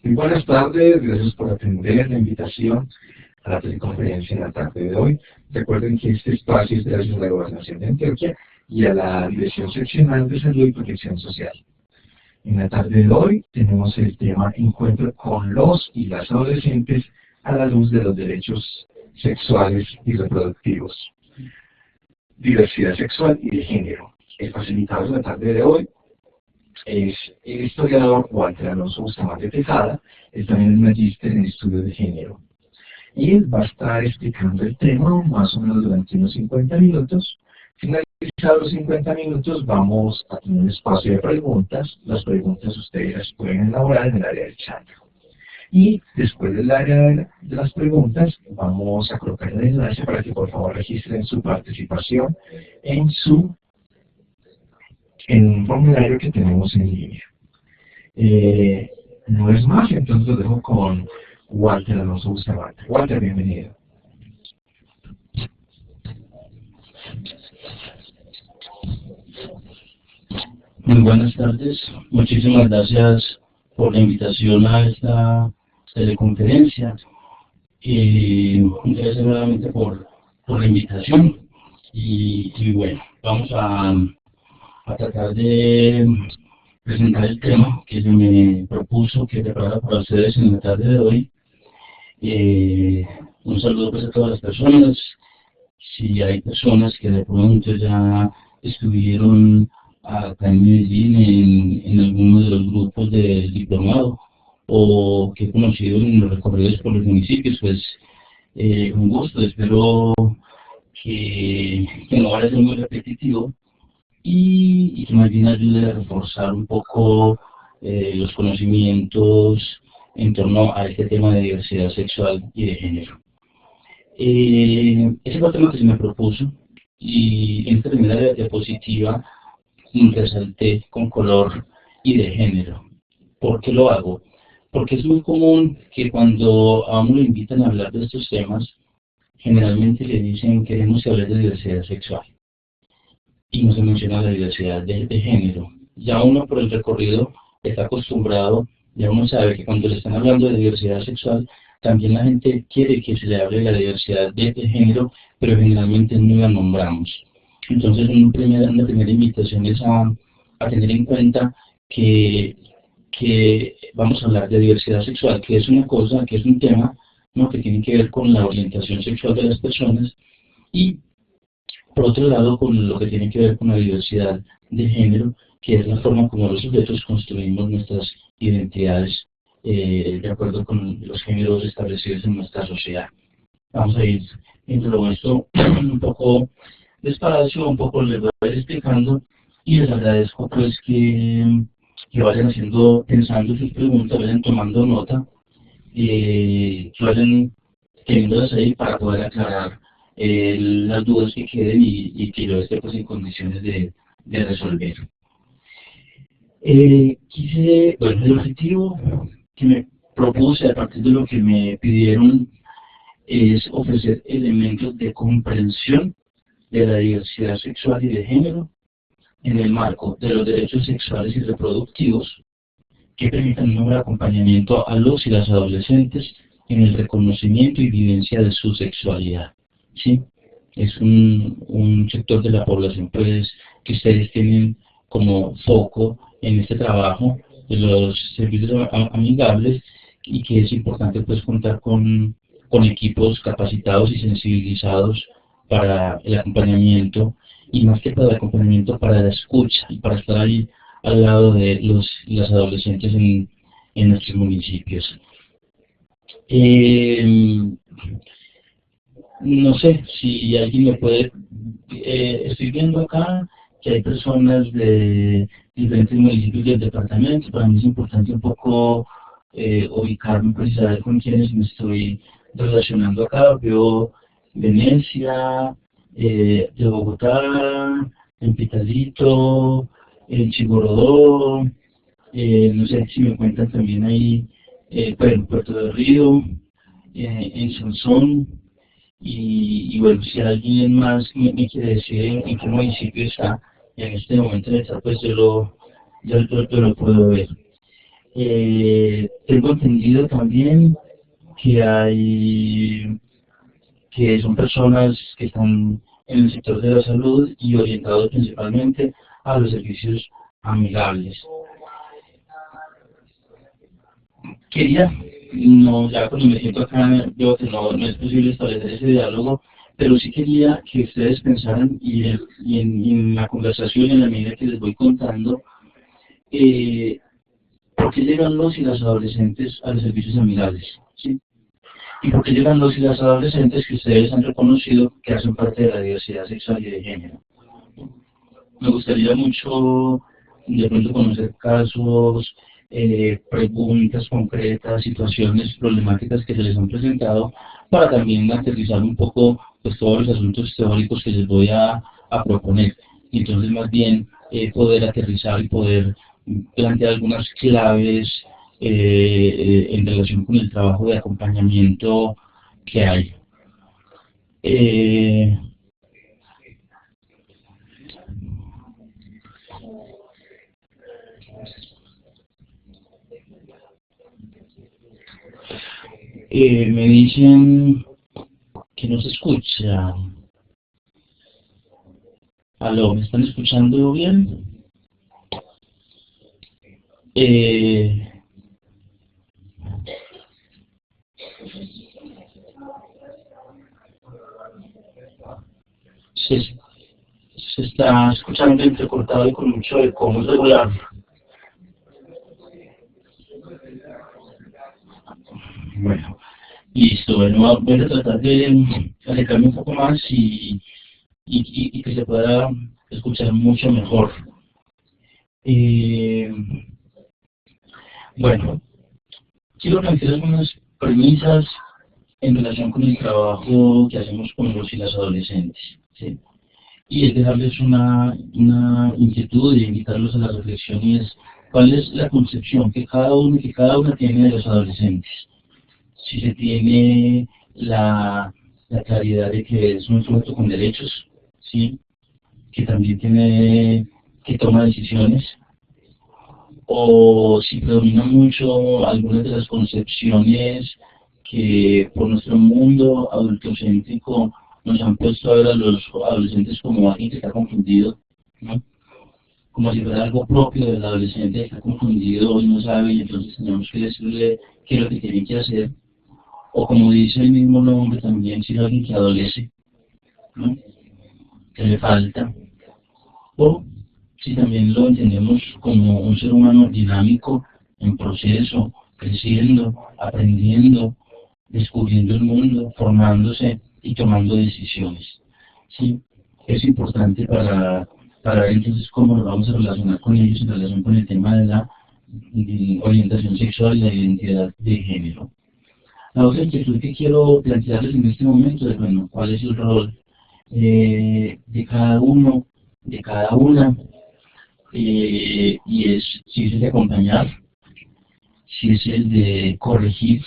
Muy buenas tardes, gracias por atender la invitación a la teleconferencia en la tarde de hoy. Recuerden que este espacio es gracias a la Gobernación de Antioquia y a la Dirección Seccional de Salud y Protección Social. En la tarde de hoy tenemos el tema Encuentro con los y las adolescentes a la luz de los derechos sexuales y reproductivos, diversidad sexual y de género. El facilitador de la tarde de hoy es el historiador Walter Alonso Bustamante Tejada, es también el magíster en estudios de género. Y él va a estar explicando el tema más o menos durante unos 50 minutos. Finalizados los 50 minutos vamos a tener un espacio de preguntas. Las preguntas ustedes las pueden elaborar en el área del chat. Y después del área de las preguntas vamos a colocar el enlace para que por favor registren su participación en un formulario que tenemos en línea. No es más, entonces lo dejo con Walter Alonso Bustamante. Walter, bienvenido. Muy buenas tardes, muchísimas gracias por la invitación a esta teleconferencia y gracias nuevamente por la invitación y bueno, vamos a tratar de presentar el tema que se me propuso que preparara para ustedes en la tarde de hoy. Un saludo pues a todas las personas. Si hay personas que de pronto ya estuvieron acá en Medellín en alguno de los grupos del diplomado o que he conocido en los recorridos por los municipios, pues un gusto, espero que no vaya a ser muy repetitivo y que más bien ayude a reforzar un poco los conocimientos en torno a este tema de diversidad sexual y de género. Ese fue el tema que se me propuso y en esta primera diapositiva resalté con color y de género. ¿Por qué lo hago? Porque es muy común que cuando a uno le invitan a hablar de estos temas, generalmente le dicen queremos que hable de diversidad sexual y no se menciona la diversidad de género. Ya uno por el recorrido está acostumbrado, ya uno sabe que cuando le están hablando de diversidad sexual, también la gente quiere que se le hable de la diversidad de género, pero generalmente no la nombramos. Entonces una primera invitación es a tener en cuenta que vamos a hablar de diversidad sexual, que es una cosa, que es un tema, ¿no?, que tiene que ver con la orientación sexual de las personas, y por otro lado con lo que tiene que ver con la diversidad de género, que es la forma como los sujetos construimos nuestras identidades de acuerdo con los géneros establecidos en nuestra sociedad. Vamos a ir viendo esto un poco despacio, un poco les voy a ir explicando y les agradezco pues que vayan pensando sus preguntas, vayan tomando nota, que vayan teniéndolas ahí para poder aclarar las dudas que queden y que yo esté pues en condiciones de resolver. Bueno, el objetivo que me propuse a partir de lo que me pidieron es ofrecer elementos de comprensión de la diversidad sexual y de género en el marco de los derechos sexuales y reproductivos que permitan un mejor acompañamiento a los y las adolescentes en el reconocimiento y vivencia de su sexualidad. ¿Sí? Es un sector de la población pues que ustedes tienen como foco en este trabajo de los servicios amigables y que es importante pues contar con equipos capacitados y sensibilizados para el acompañamiento y más que para el acompañamiento, para la escucha y para estar ahí al lado de las adolescentes en nuestros municipios. No sé si alguien me puede, estoy viendo acá que hay personas de diferentes municipios del departamento. Para mí es importante un poco ubicarme, pues saber con quiénes me estoy relacionando acá. Veo Venecia, de Bogotá, en Pitalito, en Chigorodó, no sé si me cuentan también ahí, en Puerto del Río, en Sonsón, y bueno, si alguien más me quiere decir en qué municipio está en este momento en el chat, pues yo lo puedo ver. Tengo entendido también que son personas que están en el sector de la salud y orientados principalmente a los servicios amigables. Quería, no, ya cuando me siento acá, veo que no es posible establecer ese diálogo, pero sí quería que ustedes pensaran y en la conversación, en la medida que les voy contando, ¿por qué llegan los y las adolescentes a los servicios amigables? ¿Sí? ¿Y por qué llegan los y las adolescentes que ustedes han reconocido que hacen parte de la diversidad sexual y de género? Me gustaría mucho de pronto conocer casos, preguntas concretas, situaciones problemáticas que se les han presentado, para también aterrizar un poco pues, todos los asuntos teóricos que les voy a proponer. Y entonces más bien poder aterrizar y poder plantear algunas claves en relación con el trabajo de acompañamiento que hay. Me dicen que no se escucha. ¿Aló? ¿Me están escuchando bien? Se está escuchando entrecortado y con mucho eco, ¿cómo regular? Bueno, listo, bueno, voy a tratar de acercarme un poco más y que se pueda escuchar mucho mejor. Bueno, quiero plantear algunas premisas en relación con el trabajo que hacemos con los y las adolescentes, ¿sí? Y es dejarles una inquietud y invitarlos a la reflexión, y es cuál es la concepción que cada uno y que cada una tiene de los adolescentes. Si se tiene la claridad de que es un sujeto con derechos, ¿sí? Que también que toma decisiones, o si predomina mucho algunas de las concepciones que por nuestro mundo adultocéntrico nos han puesto a ver a los adolescentes como alguien que está confundido, ¿no? Como si fuera algo propio del adolescente que está confundido y no sabe, y entonces tenemos que decirle qué es lo que tienen que hacer. O como dice el mismo nombre también, si es alguien que adolece, ¿no? Que le falta. O si también lo entendemos como un ser humano dinámico, en proceso, creciendo, aprendiendo, descubriendo el mundo, formándose y tomando decisiones. ¿Sí? Es importante para ver entonces cómo nos vamos a relacionar con ellos en relación con el tema de la orientación sexual y la identidad de género. La otra inquietud que quiero plantearles en este momento es, bueno, cuál es el rol de cada uno, de cada una, y si es el de acompañar, si es el de corregir.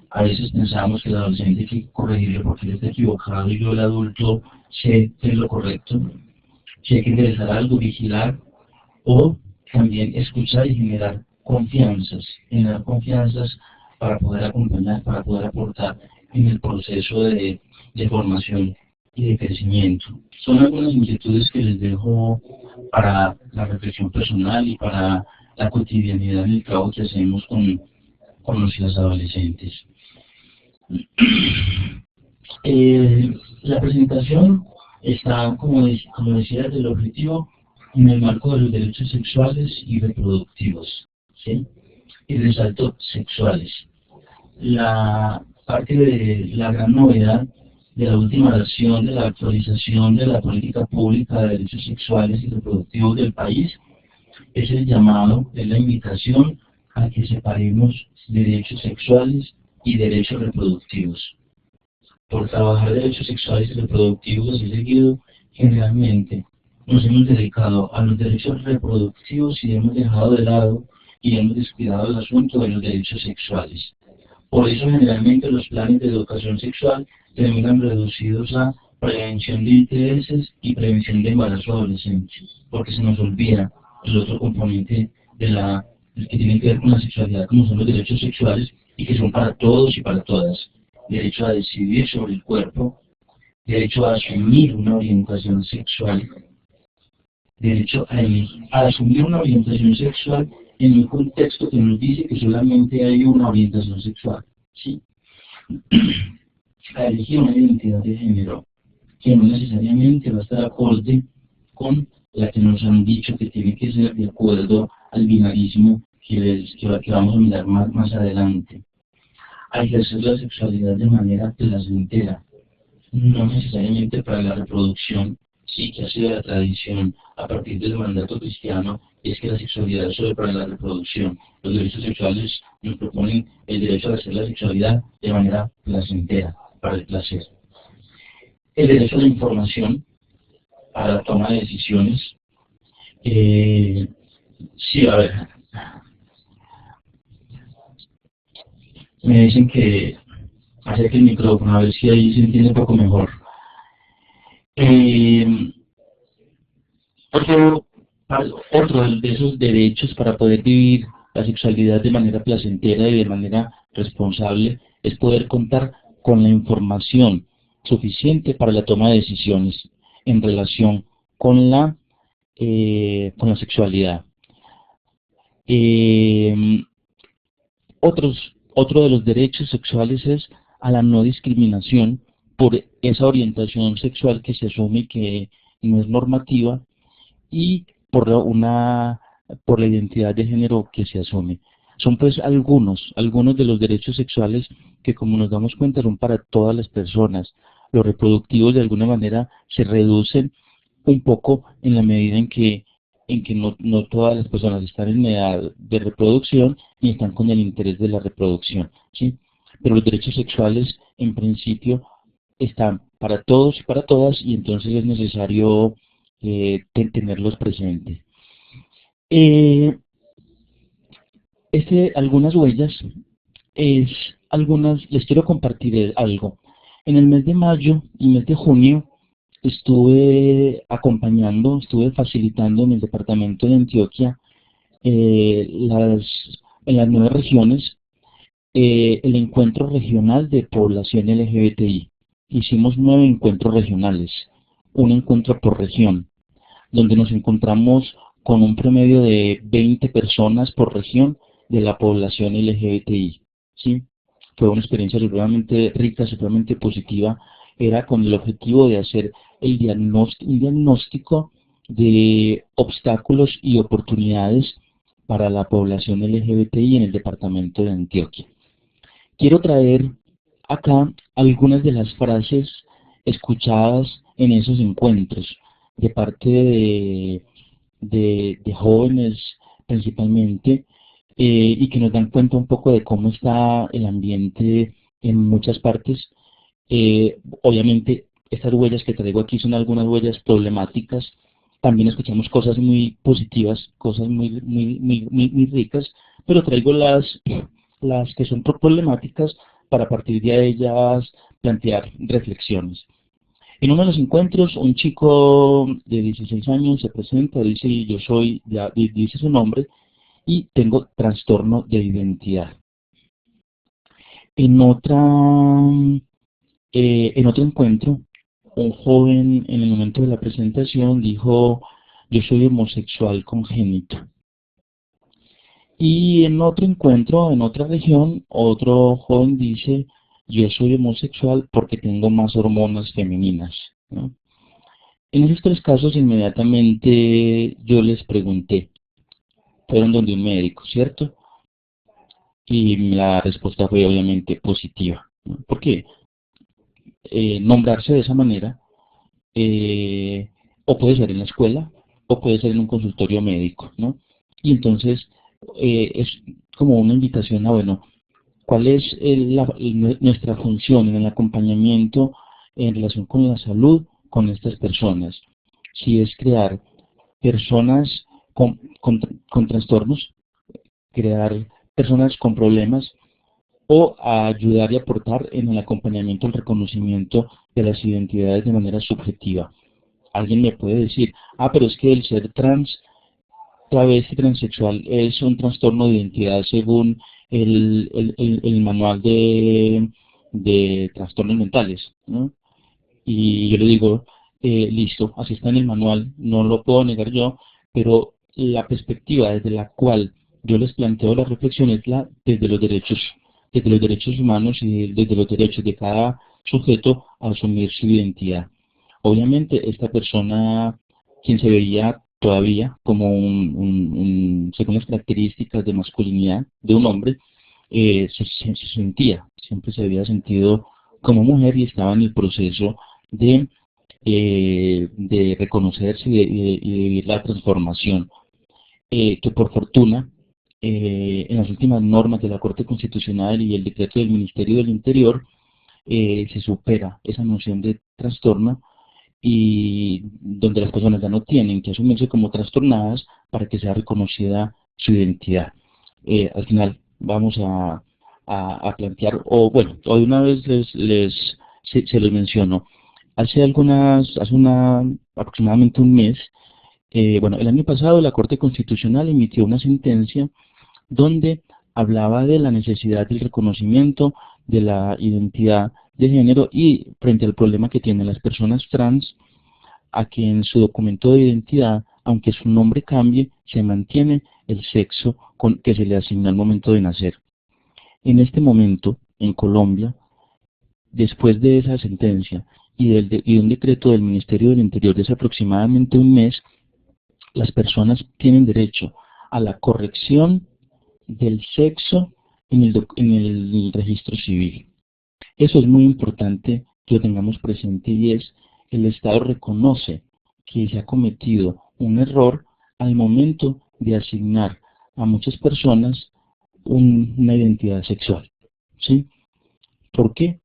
A veces pensamos que el adolescente hay que corregirlo porque él está equivocado y yo, el adulto, sé que es lo correcto, si hay que interesar algo, vigilar, o también escuchar y generar confianzas para poder acompañar, para poder aportar en el proceso de formación y de crecimiento. Son algunas inquietudes que les dejo para la reflexión personal y para la cotidianidad en el trabajo que hacemos con los y las adolescentes. La presentación está, como decía, desde el objetivo en el marco de los derechos sexuales y reproductivos, ¿sí? Y resalto sexuales. La parte de la gran novedad de la última versión de la actualización de la política pública de derechos sexuales y reproductivos del país es el llamado, es la invitación a que separemos derechos sexuales y derechos reproductivos. Por trabajar derechos sexuales y reproductivos y seguido, generalmente nos hemos dedicado a los derechos reproductivos y hemos dejado de lado y hemos descuidado el asunto de los derechos sexuales. Por eso generalmente los planes de educación sexual terminan reducidos a prevención de ITS y prevención de embarazo adolescente, porque se nos olvida el otro componente de la que tienen que ver con la sexualidad, como son los derechos sexuales, y que son para todos y para todas. Derecho a decidir sobre el cuerpo, derecho a asumir una orientación sexual, derecho a asumir una orientación sexual en un contexto que nos dice que solamente hay una orientación sexual, ¿sí? A elegir una identidad de género que no necesariamente va a estar acorde con la que nos han dicho que tiene que ser de acuerdo al binarismo que vamos a mirar más adelante. A ejercer la sexualidad de manera placentera, no necesariamente para la reproducción, sí que ha sido la tradición a partir del mandato cristiano, es que la sexualidad es solo para la reproducción. Los derechos sexuales nos proponen el derecho a hacer la sexualidad de manera placentera, para el placer. El derecho a la información, a la toma de decisiones. Sí, a ver, me dicen que acerque el micrófono, a ver si ahí se entiende un poco mejor. Otro de esos derechos para poder vivir la sexualidad de manera placentera y de manera responsable es poder contar con la información suficiente para la toma de decisiones en relación con la sexualidad. Otro de los derechos sexuales es a la no discriminación por esa orientación sexual que se asume que no es normativa y por la identidad de género que se asume. Son pues algunos de los derechos sexuales que, como nos damos cuenta, son para todas las personas. Los reproductivos de alguna manera se reducen un poco en la medida en que no todas las personas están en edad de reproducción ni están con el interés de la reproducción, ¿sí? Pero los derechos sexuales, en principio, están para todos y para todas, y entonces es necesario tenerlos presentes. Algunas huellas, les quiero compartir algo. En el mes de mayo y mes de junio estuve facilitando en el departamento de Antioquia, en las 9 regiones, el encuentro regional de población LGBTI. Hicimos 9 encuentros regionales, un encuentro por región, donde nos encontramos con un promedio de 20 personas por región de la población LGBTI, ¿sí? Fue una experiencia supremamente rica, supremamente positiva. Era con el objetivo de hacer un diagnóstico de obstáculos y oportunidades para la población LGBTI en el departamento de Antioquia. Quiero traer acá algunas de las frases escuchadas en esos encuentros de parte de jóvenes principalmente, y que nos dan cuenta un poco de cómo está el ambiente en muchas partes. Obviamente estas huellas que traigo aquí son algunas huellas problemáticas. También escuchamos cosas muy positivas, cosas muy ricas, pero traigo las que son problemáticas para a partir de ellas plantear reflexiones. En uno de los encuentros, un chico de 16 años se presenta, dice dice su nombre, y tengo trastorno de identidad. En otro encuentro, un joven en el momento de la presentación dijo: yo soy homosexual congénito. Y en otro encuentro, en otra región, otro joven dice: yo soy homosexual porque tengo más hormonas femeninas, ¿no? En esos 3 casos, inmediatamente yo les pregunté, fueron donde un médico, ¿cierto? Y la respuesta fue obviamente positiva, ¿no? Porque nombrarse de esa manera, o puede ser en la escuela, o puede ser en un consultorio médico, ¿no? Y entonces es como una invitación a, bueno, ¿cuál es nuestra función en el acompañamiento en relación con la salud con estas personas? Si es crear personas con trastornos, crear personas con problemas, o a ayudar y aportar en el acompañamiento, el reconocimiento de las identidades de manera subjetiva. Alguien me puede decir: pero es que el ser trans travesti transexual es un trastorno de identidad según el manual de trastornos mentales, ¿no? Y yo le digo, listo, así está en el manual, no lo puedo negar yo, pero la perspectiva desde la cual yo les planteo la reflexión es desde los derechos humanos y desde los derechos de cada sujeto a asumir su identidad. Obviamente, esta persona, quien se veía todavía como según las características de masculinidad de un hombre, se sentía, siempre se había sentido como mujer y estaba en el proceso de reconocerse y de vivir la transformación, que por fortuna, en las últimas normas de la Corte Constitucional y el decreto del Ministerio del Interior, se supera esa noción de trastorno y donde las personas ya no tienen que asumirse como trastornadas para que sea reconocida su identidad. Al final vamos a plantear, o bueno, hoy una vez se los menciono. Aproximadamente un mes, bueno, el año pasado la Corte Constitucional emitió una sentencia donde hablaba de la necesidad del reconocimiento de la identidad de género y frente al problema que tienen las personas trans, a que en su documento de identidad, aunque su nombre cambie, se mantiene el sexo que se le asignó al momento de nacer. En este momento, en Colombia, después de esa sentencia y de un decreto del Ministerio del Interior de hace aproximadamente un mes, las personas tienen derecho a la corrección del sexo en el registro civil. Eso es muy importante que lo tengamos presente y es, el Estado reconoce que se ha cometido un error al momento de asignar a muchas personas una identidad sexual, ¿sí? ¿Por qué?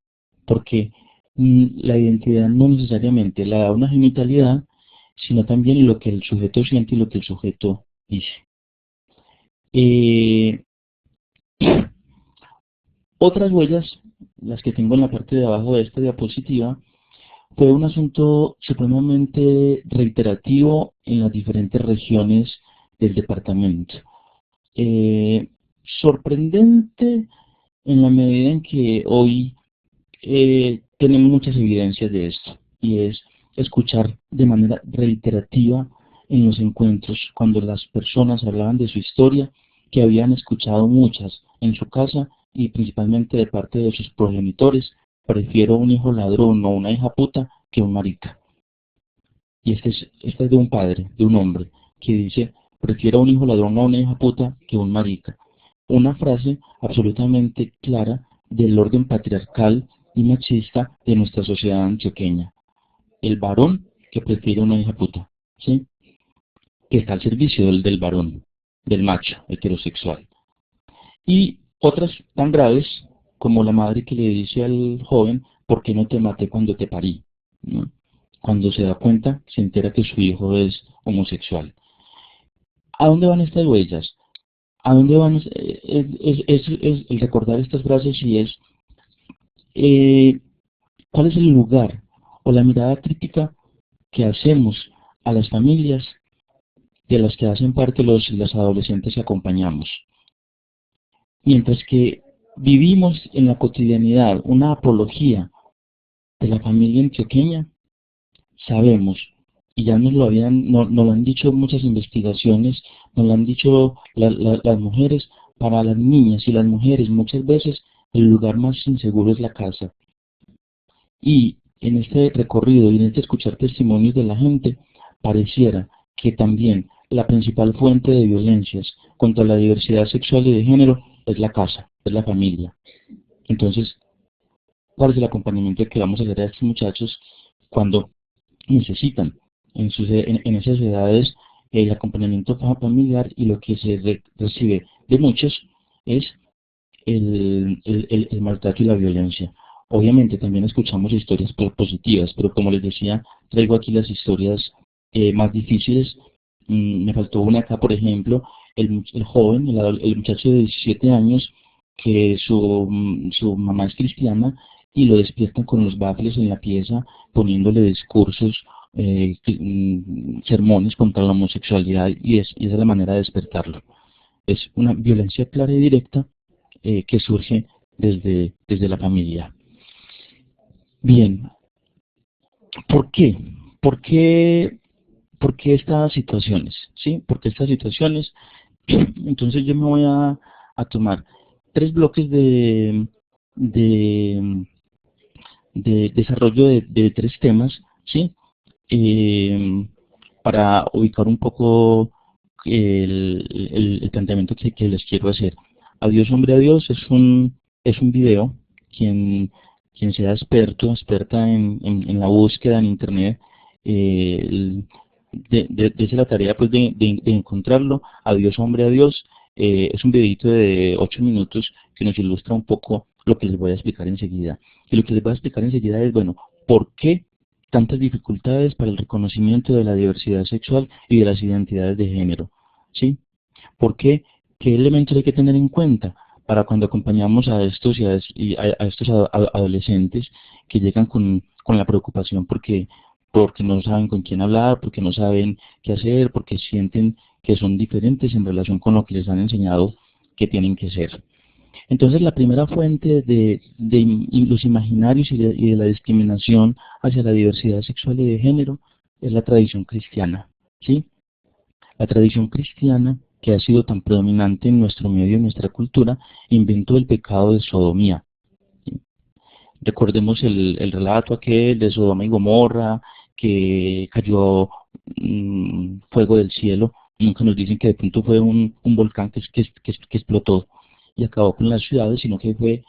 Porque la identidad no necesariamente la da una genitalidad, sino también lo que el sujeto siente y lo que el sujeto dice. Otras huellas, las que tengo en la parte de abajo de esta diapositiva, fue un asunto supremamente reiterativo en las diferentes regiones del departamento. Sorprendente en la medida en que hoy tenemos muchas evidencias de esto, y es escuchar de manera reiterativa en los encuentros, cuando las personas hablaban de su historia, que habían escuchado muchas en su casa y principalmente de parte de sus progenitores: prefiero un hijo ladrón o una hija puta que un marica. Y este es de un padre, de un hombre, que dice: prefiero un hijo ladrón o una hija puta que un marica. Una frase absolutamente clara del orden patriarcal y machista de nuestra sociedad antioqueña. El varón que prefiere una hija puta, ¿sí? Que está al servicio del varón, del macho heterosexual. Y otras tan graves como la madre que le dice al joven: ¿por qué no te maté cuando te parí? ¿No? Cuando se da cuenta, se entera que su hijo es homosexual. ¿A dónde van estas huellas? ¿A dónde van? Es el recordar estas frases, y es ¿cuál es el lugar o la mirada crítica que hacemos a las familias de las que hacen parte los adolescentes que acompañamos? Mientras que vivimos en la cotidianidad una apología de la familia antioqueña, sabemos, y ya nos lo han dicho muchas investigaciones, nos lo han dicho las mujeres: para las niñas y las mujeres muchas veces el lugar más inseguro es la casa. Y en este recorrido y en este escuchar testimonios de la gente, pareciera que también la principal fuente de violencias contra la diversidad sexual y de género es la casa, es la familia. Entonces, ¿cuál es el acompañamiento que vamos a hacer a estos muchachos cuando necesitan en esas edades el acompañamiento familiar? Y lo que se recibe de muchos es el maltrato y la violencia. Obviamente también escuchamos historias positivas, pero como les decía, traigo aquí las historias más difíciles. Me faltó una acá, por ejemplo, el joven, el muchacho de 17 años, que su mamá es cristiana y lo despiertan con los baffles en la pieza, poniéndole discursos sermones contra la homosexualidad y esa es la manera de despertarlo. Es una violencia clara y directa que surge desde la familia. Bien, ¿por qué? ¿Por qué, por qué estas situaciones? ¿Sí? ¿Por qué estas situaciones? Entonces yo me voy a tomar 3 bloques de, de desarrollo de 3 temas, ¿sí? Para ubicar un poco el planteamiento que les quiero hacer. Adiós, hombre, adiós es un video. Quien sea experta en la búsqueda en internet, dese la tarea pues de encontrarlo. Adiós, hombre, adiós. Es un videito de 8 minutos que nos ilustra un poco lo que les voy a explicar enseguida. Y lo que les voy a explicar enseguida es, bueno, ¿por qué tantas dificultades para el reconocimiento de la diversidad sexual y de las identidades de género? ¿Sí? ¿Por qué? ¿Qué elementos hay que tener en cuenta para cuando acompañamos a estos a estos adolescentes que llegan con la preocupación porque no saben con quién hablar, porque no saben qué hacer, porque sienten que son diferentes en relación con lo que les han enseñado que tienen que ser? Entonces, la primera fuente de los imaginarios y de la discriminación hacia la diversidad sexual y de género es la tradición cristiana, ¿sí? La tradición cristiana, que ha sido tan predominante en nuestro medio, en nuestra cultura, inventó el pecado de sodomía. ¿Sí? Recordemos el relato aquel de Sodoma y Gomorra, que cayó fuego del cielo. Nunca nos dicen que de pronto fue un volcán que explotó y acabó con las ciudades, sino que fue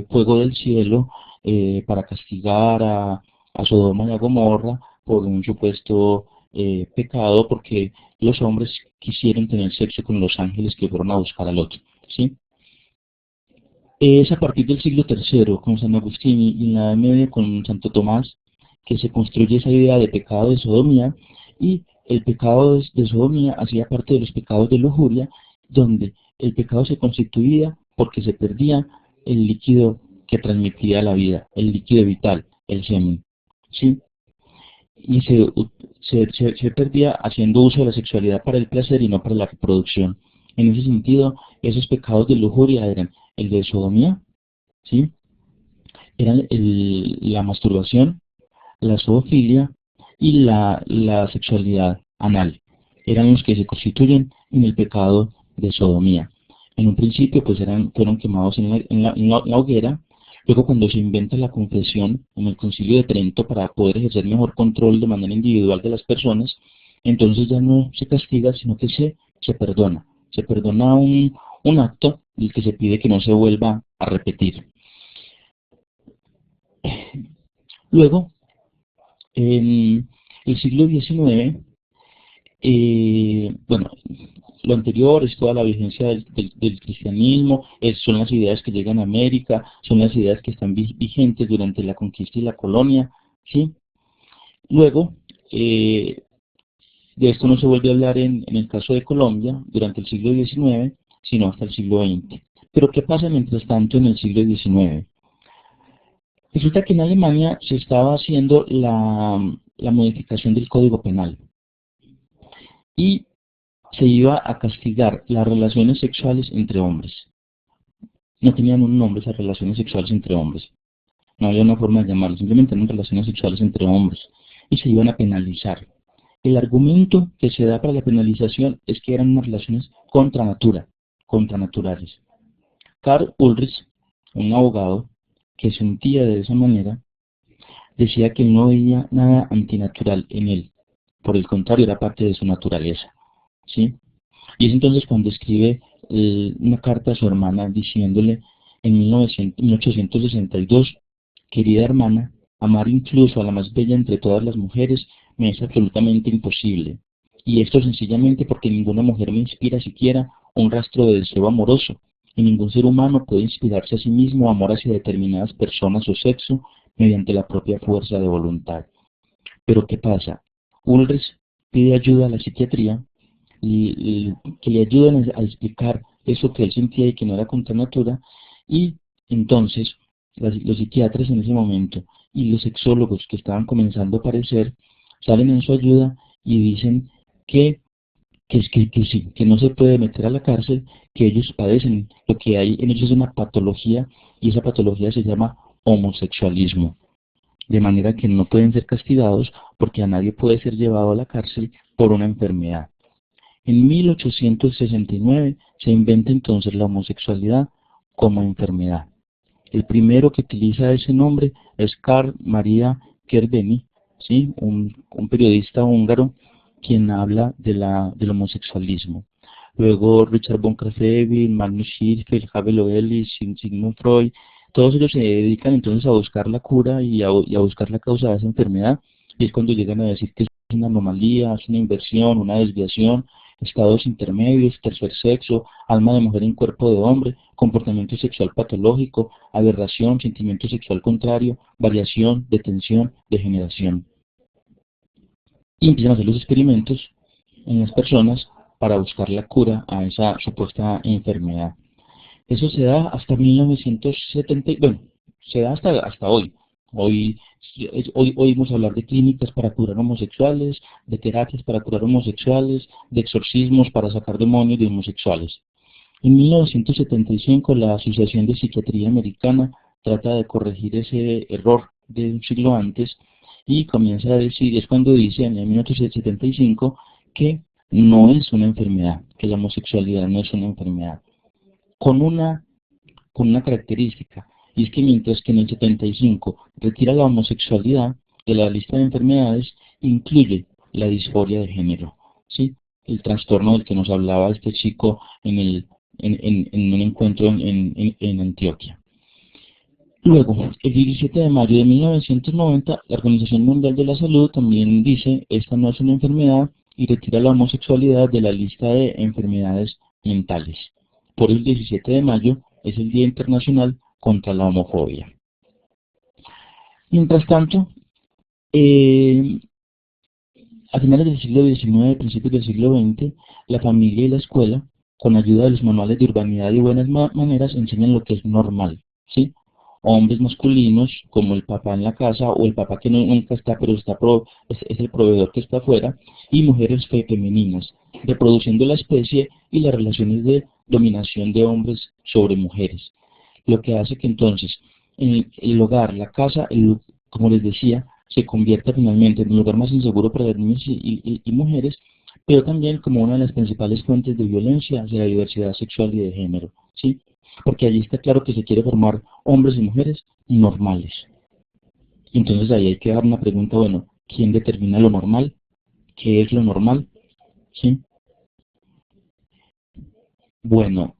fuego del cielo para castigar a Sodoma y a Gomorra por un supuesto pecado, porque los hombres quisieron tener sexo con los ángeles que fueron a buscar al otro, ¿sí? Es a partir del siglo III, con San Agustín y en la Edad Media con Santo Tomás, que se construye esa idea de pecado de sodomía, y el pecado de sodomía hacía parte de los pecados de lujuria, donde el pecado se constituía porque se perdía el líquido que transmitía la vida, el líquido vital, el semen, ¿sí? Y se perdía haciendo uso de la sexualidad para el placer y no para la reproducción. En ese sentido, esos pecados de lujuria eran el de sodomía, ¿sí? Eran la masturbación, la zoofilia y la sexualidad anal. Eran los que se constituyen en el pecado de sodomía. En un principio pues fueron quemados en la hoguera. Luego, cuando se inventa la confesión en el Concilio de Trento para poder ejercer mejor control de manera individual de las personas, entonces ya no se castiga, sino que se perdona. Se perdona un acto del que se pide que no se vuelva a repetir. Luego, en el siglo XIX, bueno, lo anterior es toda la vigencia del cristianismo, son las ideas que llegan a América, son las ideas que están vigentes durante la conquista y la colonia, ¿sí? Luego, de esto no se vuelve a hablar en el caso de Colombia durante el siglo XIX, sino hasta el siglo XX. Pero ¿qué pasa mientras tanto en el siglo XIX? Resulta que en Alemania se estaba haciendo la modificación del Código Penal y se iba a castigar las relaciones sexuales entre hombres. No tenían un nombre esas relaciones sexuales entre hombres. No había una forma de llamarlo, simplemente eran relaciones sexuales entre hombres. Y se iban a penalizar. El argumento que se da para la penalización es que eran unas relaciones contra natura, contranaturales. Karl Ulrich, un abogado que sentía de esa manera, decía que no veía nada antinatural en él. Por el contrario, era parte de su naturaleza, ¿sí? Y es entonces cuando escribe una carta a su hermana diciéndole en 1862, querida hermana, amar incluso a la más bella entre todas las mujeres me es absolutamente imposible. Y esto sencillamente porque ninguna mujer me inspira siquiera un rastro de deseo amoroso, y ningún ser humano puede inspirarse a sí mismo amor hacia determinadas personas o sexo mediante la propia fuerza de voluntad. Pero ¿qué pasa? Ulrich pide ayuda a la psiquiatría y que le ayuden a explicar eso que él sentía y que no era contra natura, y entonces los psiquiatras en ese momento y los sexólogos que estaban comenzando a aparecer salen en su ayuda y dicen que sí, que no se puede meter a la cárcel, que ellos padecen, lo que hay en ellos es una patología y esa patología se llama homosexualismo, de manera que no pueden ser castigados porque a nadie puede ser llevado a la cárcel por una enfermedad. En 1869 se inventa entonces la homosexualidad como enfermedad. El primero que utiliza ese nombre es Karl Maria Kerveni, ¿sí? un periodista húngaro quien habla del homosexualismo. Luego Richard von Clausewitz, Magnus Hirschfeld, Havel Ellis, Sigmund Freud, todos ellos se dedican entonces a buscar la cura y a buscar la causa de esa enfermedad, y es cuando llegan a decir que es una anomalía, es una inversión, una desviación, estados intermedios, tercer sexo, alma de mujer en cuerpo de hombre, comportamiento sexual patológico, aberración, sentimiento sexual contrario, variación, detención, degeneración. Y empiezan a hacer los experimentos en las personas para buscar la cura a esa supuesta enfermedad. Eso se da hasta 1970, bueno, se da hasta hoy. Hoy oímos hablar de clínicas para curar homosexuales, de terapias para curar homosexuales, de exorcismos para sacar demonios de homosexuales. En 1975 la Asociación de Psiquiatría Americana trata de corregir ese error de un siglo antes y comienza a decir, es cuando dice en 1975 que no es una enfermedad, que la homosexualidad no es una enfermedad, con una característica, y es que mientras que en el 75 retira la homosexualidad de la lista de enfermedades, incluye la disforia de género, ¿sí? El trastorno del que nos hablaba este chico en un encuentro en Antioquia. Luego, el 17 de mayo de 1990, la Organización Mundial de la Salud también dice, esta no es una enfermedad, y retira la homosexualidad de la lista de enfermedades mentales. Por el 17 de mayo es el Día Internacional contra la Homofobia. Mientras tanto, a finales del siglo XIX, principios del siglo XX, la familia y la escuela, con ayuda de los manuales de urbanidad y buenas maneras, enseñan lo que es normal, ¿sí? Hombres masculinos, como el papá en la casa, o el papá que nunca está, pero es el proveedor que está afuera, y mujeres femeninas, reproduciendo la especie y las relaciones de dominación de hombres sobre mujeres. Lo que hace que entonces el hogar, la casa, como les decía, se convierta finalmente en un lugar más inseguro para las niñas y mujeres, pero también como una de las principales fuentes de violencia hacia la diversidad sexual y de género, ¿sí? Porque allí está claro que se quiere formar hombres y mujeres normales. Entonces ahí hay que dar una pregunta, bueno, ¿quién determina lo normal? ¿Qué es lo normal? ¿Sí? Bueno,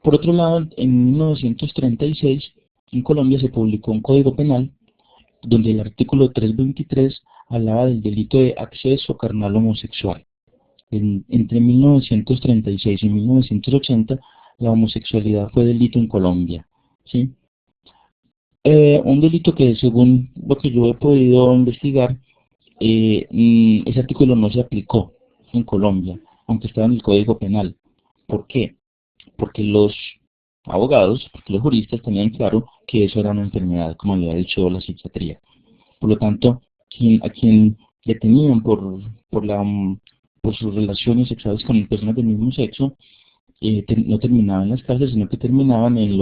por otro lado, en 1936, en Colombia se publicó un código penal donde el artículo 323 hablaba del delito de acceso carnal homosexual. Entre 1936 y 1980, la homosexualidad fue delito en Colombia, ¿sí? Un delito que, según lo que yo he podido investigar, ese artículo no se aplicó en Colombia, aunque estaba en el Código Penal. ¿Por qué? Porque los abogados, porque los juristas tenían claro que eso era una enfermedad, como había dicho la psiquiatría. Por lo tanto, a quien detenían por sus relaciones sexuales con personas del mismo sexo, no terminaban en las cárceles, sino que terminaban en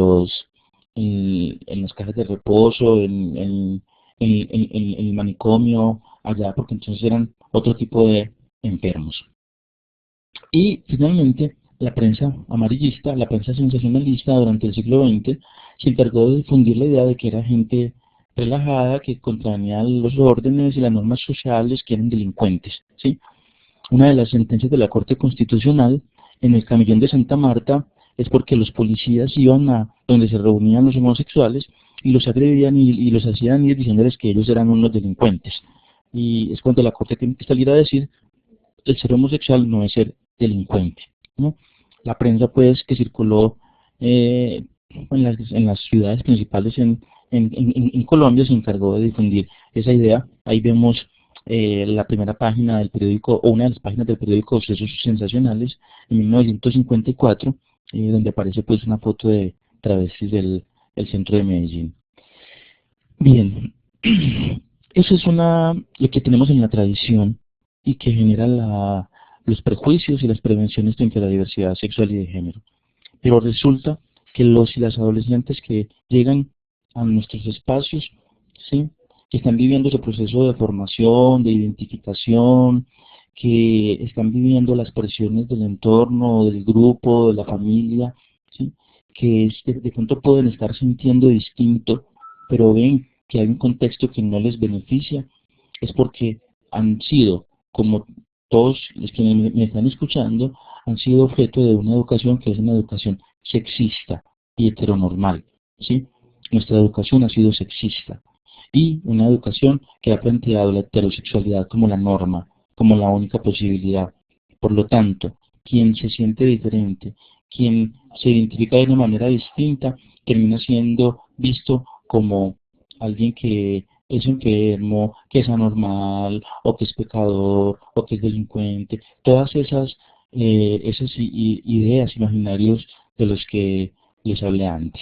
las cajas de reposo, en el manicomio, allá, porque entonces eran otro tipo de enfermos. Y finalmente, la prensa amarillista, la prensa sensacionalista durante el siglo XX, se encargó de difundir la idea de que era gente relajada, que contravenía los órdenes y las normas sociales, que eran delincuentes, ¿sí? Una de las sentencias de la Corte Constitucional en el Camellón de Santa Marta es porque los policías iban a donde se reunían los homosexuales y los agredían y los hacían ir diciéndoles que ellos eran unos delincuentes. Y es cuando la Corte tiene que salir a decir, el ser homosexual no es ser delincuente, ¿no? La prensa, pues, que circuló en las ciudades principales en Colombia, se encargó de difundir esa idea. Ahí vemos la primera página del periódico, o una de las páginas del periódico Sucesos Sensacionales, en 1954, donde aparece pues una foto de travestis del centro de Medellín. Bien, Eso es lo que tenemos en la tradición y que genera los prejuicios y las prevenciones frente a la diversidad sexual y de género. Pero resulta que los y las adolescentes que llegan a nuestros espacios, ¿sí?, que están viviendo ese proceso de formación, de identificación, que están viviendo las presiones del entorno, del grupo, de la familia, ¿sí?, que de pronto pueden estar sintiendo distinto, pero ven que hay un contexto que no les beneficia, es porque han sido, como todos los que me están escuchando, han sido objeto de una educación que es una educación sexista y heteronormal, ¿sí? Nuestra educación ha sido sexista y una educación que ha planteado la heterosexualidad como la norma, como la única posibilidad. Por lo tanto, quien se siente diferente, quien se identifica de una manera distinta, termina siendo visto como alguien que es enfermo, que es anormal, o que es pecador, o que es delincuente. Todas esas ideas, imaginarios de los que les hablé antes.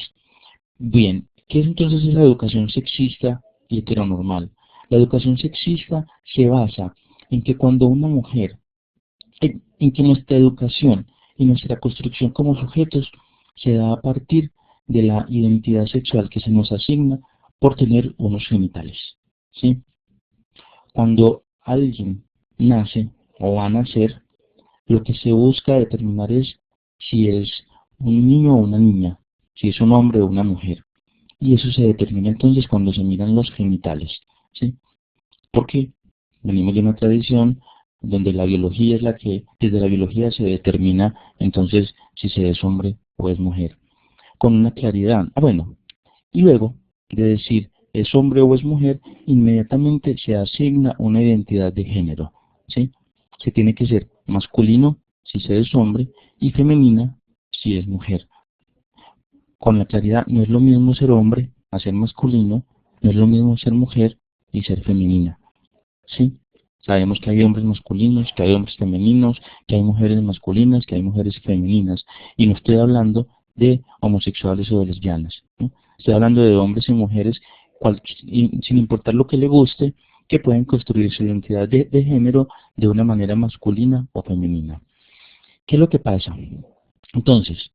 Bien, ¿qué es entonces esa educación sexista y heteronormal? La educación sexista se basa en que cuando una mujer, en que nuestra educación y nuestra construcción como sujetos se da a partir de la identidad sexual que se nos asigna por tener unos genitales, ¿sí? Cuando alguien nace o va a nacer, lo que se busca determinar es si es un niño o una niña, si es un hombre o una mujer. Y eso se determina entonces cuando se miran los genitales, ¿sí? Porque venimos de una tradición donde la biología es la que, desde la biología se determina entonces si se es hombre o es mujer, con una claridad. Bueno, y luego de decir es hombre o es mujer, inmediatamente se asigna una identidad de género, ¿sí? Se tiene que ser masculino si se es hombre y femenina si es mujer. Con la claridad, no es lo mismo ser hombre a ser masculino, no es lo mismo ser mujer y ser femenina, ¿sí? Sabemos que hay hombres masculinos, que hay hombres femeninos, que hay mujeres masculinas, que hay mujeres femeninas, y no estoy hablando de homosexuales o de lesbianas, ¿no? Estoy hablando de hombres y mujeres, sin importar lo que le guste, que pueden construir su identidad de género de una manera masculina o femenina. ¿Qué es lo que pasa? Entonces,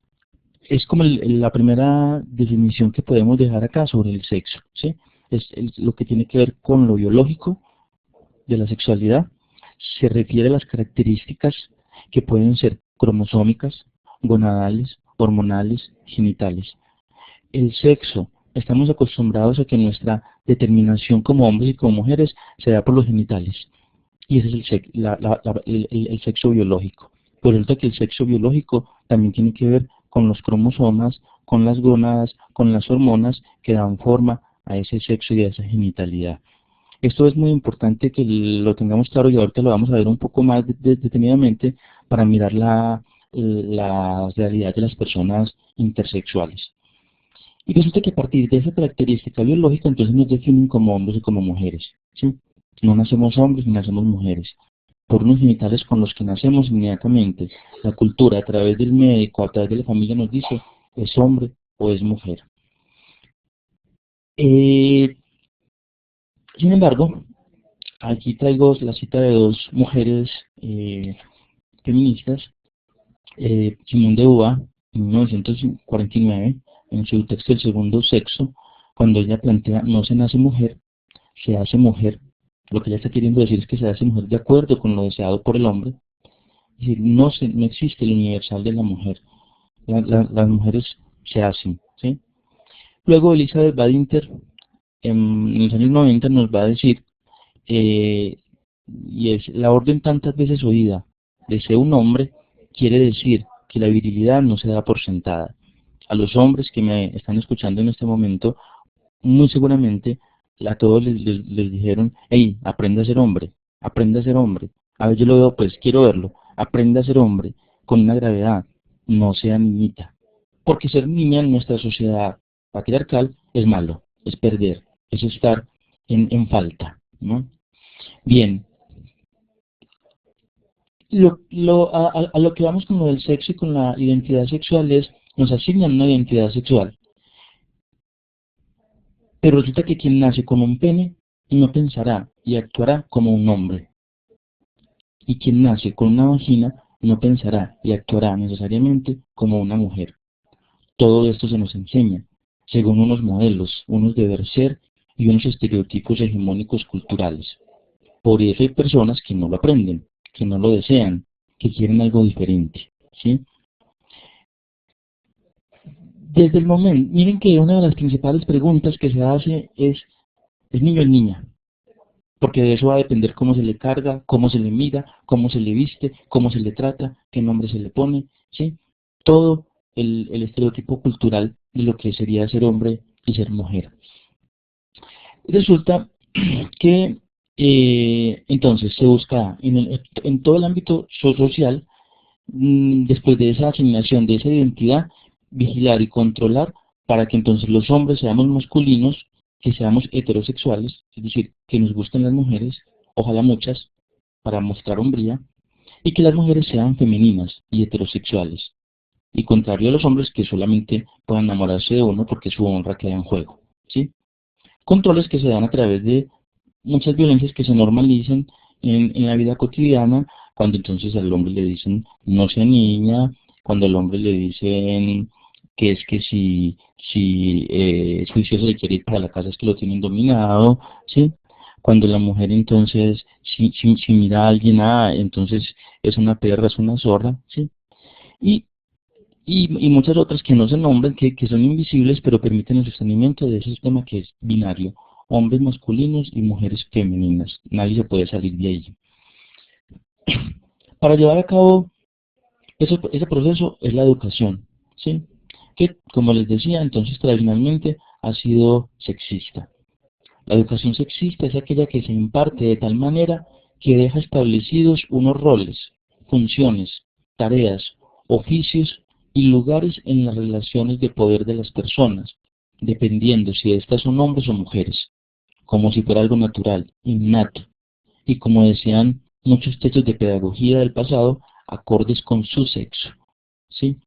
es como la primera definición que podemos dejar acá sobre el sexo, ¿sí? Es lo que tiene que ver con lo biológico de la sexualidad. Se refiere a las características que pueden ser cromosómicas, gonadales, hormonales, genitales. El sexo, estamos acostumbrados a que nuestra determinación como hombres y como mujeres se da por los genitales. Y ese es el sexo biológico. Por resulta que el sexo biológico también tiene que ver con los cromosomas, con las gónadas, con las hormonas que dan forma a ese sexo y a esa genitalidad. Esto es muy importante que lo tengamos claro y ahorita lo vamos a ver un poco más detenidamente para mirar la realidad de las personas intersexuales. Y resulta que a partir de esa característica biológica entonces nos definen como hombres y como mujeres, ¿sí? No nacemos hombres ni nacemos mujeres. Por unos genitales con los que nacemos inmediatamente, la cultura a través del médico, a través de la familia nos dice es hombre o es mujer. Sin embargo, aquí traigo la cita de dos mujeres feministas, Simone de Beauvoir, en 1949, en su texto El segundo sexo, cuando ella plantea no se nace mujer, se hace mujer. Lo que ella está queriendo decir es que se hace mujer de acuerdo con lo deseado por el hombre. Es decir, no existe el universal de la mujer. Las mujeres se hacen, ¿sí? Luego Elizabeth Badinter, en los años 90, nos va a decir, y es la orden tantas veces oída de ser un hombre, quiere decir que la virilidad no se da por sentada. A los hombres que me están escuchando en este momento, muy seguramente a todos les dijeron, hey, aprenda a ser hombre, aprenda a ser hombre. A ver, yo lo veo, pues quiero verlo, aprenda a ser hombre, con una gravedad, no sea niñita. Porque ser niña en nuestra sociedad patriarcal es malo, es perder, es estar en falta, ¿no? Bien, a lo que vamos con lo del sexo y con la identidad sexual es, nos asignan una identidad sexual. Pero resulta que quien nace con un pene no pensará y actuará como un hombre. Y quien nace con una vagina no pensará y actuará necesariamente como una mujer. Todo esto se nos enseña, según unos modelos, unos deber ser y unos estereotipos hegemónicos culturales. Por eso hay personas que no lo aprenden, que no lo desean, que quieren algo diferente, ¿sí? Desde el momento, miren que una de las principales preguntas que se hace ¿es niño o es niña? Porque de eso va a depender cómo se le carga, cómo se le mira, cómo se le viste, cómo se le trata, qué nombre se le pone, ¿sí? Todo el estereotipo cultural de lo que sería ser hombre y ser mujer. Resulta que entonces se busca en todo el ámbito social, después de esa asignación de esa identidad, vigilar y controlar para que entonces los hombres seamos masculinos, que seamos heterosexuales, es decir, que nos gusten las mujeres, ojalá muchas, para mostrar hombría, y que las mujeres sean femeninas y heterosexuales, y contrario a los hombres que solamente puedan enamorarse de uno porque su honra queda en juego, ¿sí? Controles que se dan a través de muchas violencias que se normalizan en la vida cotidiana, cuando entonces al hombre le dicen no sea niña, cuando al hombre le dicen que es que si juicio se le quiere ir para la casa es que lo tienen dominado, ¿sí? Cuando la mujer entonces, si mira a alguien, entonces es una perra, es una zorra, ¿sí? Y, y muchas otras que no se nombran, que son invisibles, pero permiten el sostenimiento de ese sistema que es binario, hombres masculinos y mujeres femeninas. Nadie se puede salir de ahí. Para llevar a cabo ese proceso es la educación, ¿sí? Que, como les decía, entonces tradicionalmente ha sido sexista. La educación sexista es aquella que se imparte de tal manera que deja establecidos unos roles, funciones, tareas, oficios y lugares en las relaciones de poder de las personas, dependiendo si estas son hombres o mujeres, como si fuera algo natural, innato, y como decían muchos textos de pedagogía del pasado, acordes con su sexo, ¿sí?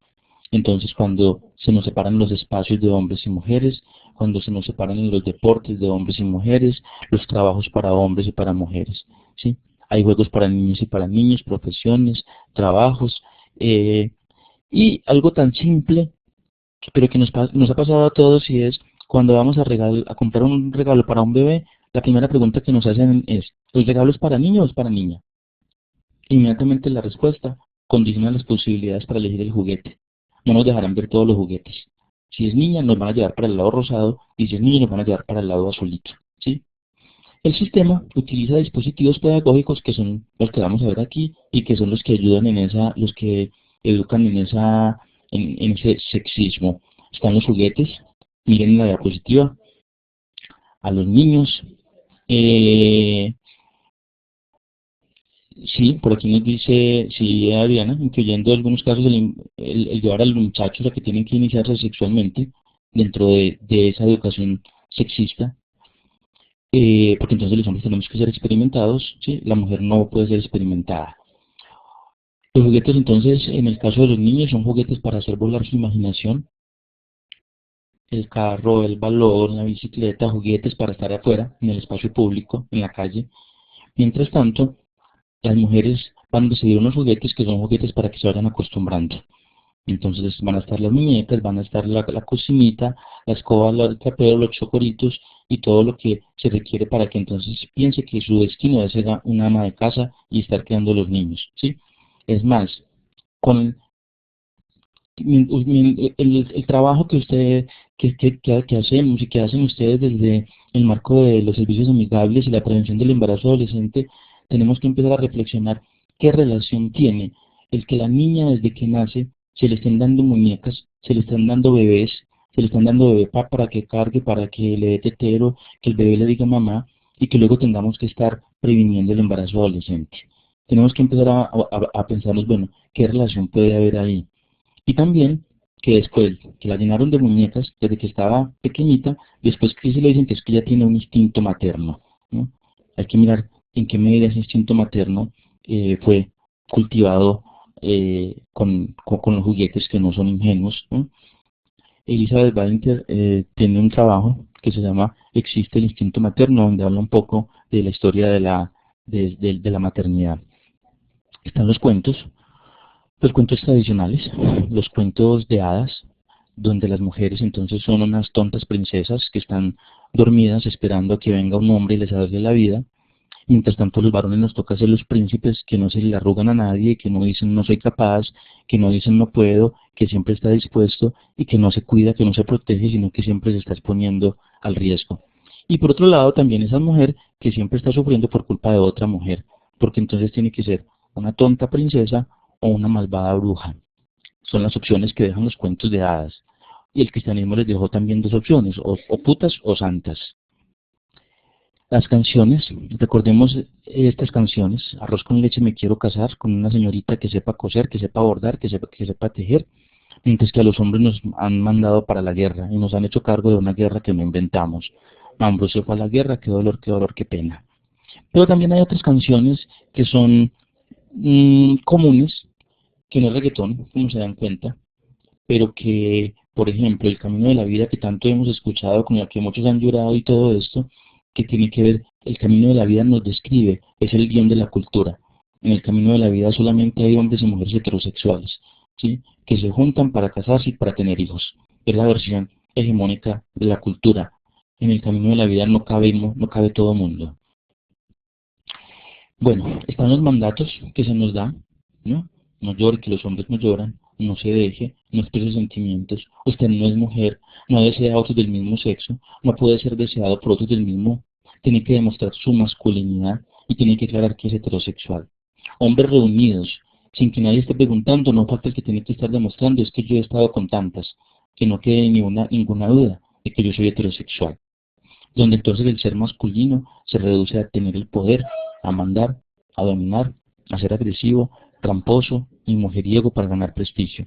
Entonces, cuando se nos separan los espacios de hombres y mujeres, cuando se nos separan en los deportes de hombres y mujeres, los trabajos para hombres y para mujeres, ¿sí? Hay juegos para niños y para niños, profesiones, trabajos, y algo tan simple, pero que nos ha pasado a todos y es cuando vamos a comprar un regalo para un bebé, la primera pregunta que nos hacen es, ¿el regalo es para niño o es para niña? Inmediatamente la respuesta condiciona las posibilidades para elegir el juguete. No nos dejarán ver todos los juguetes. Si es niña, nos van a llevar para el lado rosado, y si es niño, nos van a llevar para el lado azulito, ¿sí? El sistema utiliza dispositivos pedagógicos que son los que vamos a ver aquí y que son los que ayudan los que educan en ese sexismo. Están los juguetes, miren la diapositiva, a los niños, eh, sí, por aquí nos dice, sí, Adriana, incluyendo algunos casos el llevar a los muchachos a que tienen que iniciarse sexualmente dentro de esa educación sexista, porque entonces los hombres tenemos que ser experimentados, ¿sí? La mujer no puede ser experimentada. Los juguetes entonces, en el caso de los niños, son juguetes para hacer volar su imaginación, el carro, el balón, la bicicleta, juguetes para estar afuera, en el espacio público, en la calle. Mientras tanto, las mujeres van a recibir unos juguetes que son juguetes para que se vayan acostumbrando. Entonces van a estar las muñecas, van a estar la cocinita, la escoba, el trapero, los chocoritos y todo lo que se requiere para que entonces piense que su destino es ser una ama de casa y estar criando a los niños, ¿sí? Es más, con el trabajo que usted, que hacemos y que hacen ustedes desde el marco de los servicios amigables y la prevención del embarazo adolescente, tenemos que empezar a reflexionar qué relación tiene el que la niña desde que nace se le estén dando muñecas, se le están dando bebés, se le están dando bebé para que cargue, para que le dé tetero, que el bebé le diga mamá y que luego tengamos que estar previniendo el embarazo adolescente. Tenemos que empezar a pensarnos, bueno, ¿qué relación puede haber ahí? Y también que después que la llenaron de muñecas desde que estaba pequeñita, después que se le dicen que es que ella tiene un instinto materno, ¿no? Hay que mirar en qué medida ese instinto materno fue cultivado con los juguetes que no son ingenuos, ¿no? Elizabeth Ballinger tiene un trabajo que se llama Existe el instinto materno, donde habla un poco de la historia de la maternidad. Están los cuentos tradicionales, los cuentos de hadas, donde las mujeres entonces son unas tontas princesas que están dormidas esperando a que venga un hombre y les salve la vida. Mientras tanto, los varones nos toca ser los príncipes que no se le arrugan a nadie, que no dicen no soy capaz, que no dicen no puedo, que siempre está dispuesto y que no se cuida, que no se protege, sino que siempre se está exponiendo al riesgo. Y por otro lado, también esa mujer que siempre está sufriendo por culpa de otra mujer, porque entonces tiene que ser una tonta princesa o una malvada bruja. Son las opciones que dejan los cuentos de hadas. Y el cristianismo les dejó también dos opciones, o putas o santas. Las canciones, recordemos estas canciones: arroz con leche me quiero casar, con una señorita que sepa coser, que sepa bordar, que sepa tejer, mientras que a los hombres nos han mandado para la guerra y nos han hecho cargo de una guerra que no inventamos. Ambrosio fue a la guerra, qué dolor, qué pena. Pero también hay otras canciones que son comunes, que no es reggaetón, como se dan cuenta, pero que, por ejemplo, el camino de la vida que tanto hemos escuchado, con el que muchos han llorado y todo esto, que tiene que ver, el camino de la vida nos describe, es el guión de la cultura. En el camino de la vida solamente hay hombres y mujeres heterosexuales, ¿sí?, que se juntan para casarse y para tener hijos. Es la versión hegemónica de la cultura. En el camino de la vida no cabe todo mundo. Bueno, están los mandatos que se nos dan, ¿no? No llore, que los hombres no lloran, no se deje, no exprese sentimientos, usted no es mujer, no desea a otros del mismo sexo, no puede ser deseado por otros del mismo, tiene que demostrar su masculinidad y tiene que aclarar que es heterosexual. Hombres reunidos, sin que nadie esté preguntando, no falta el que tiene que estar demostrando: es que yo he estado con tantas, que no quede ninguna duda de que yo soy heterosexual. Donde entonces el ser masculino se reduce a tener el poder, a mandar, a dominar, a ser agresivo, tramposo y mujeriego para ganar prestigio.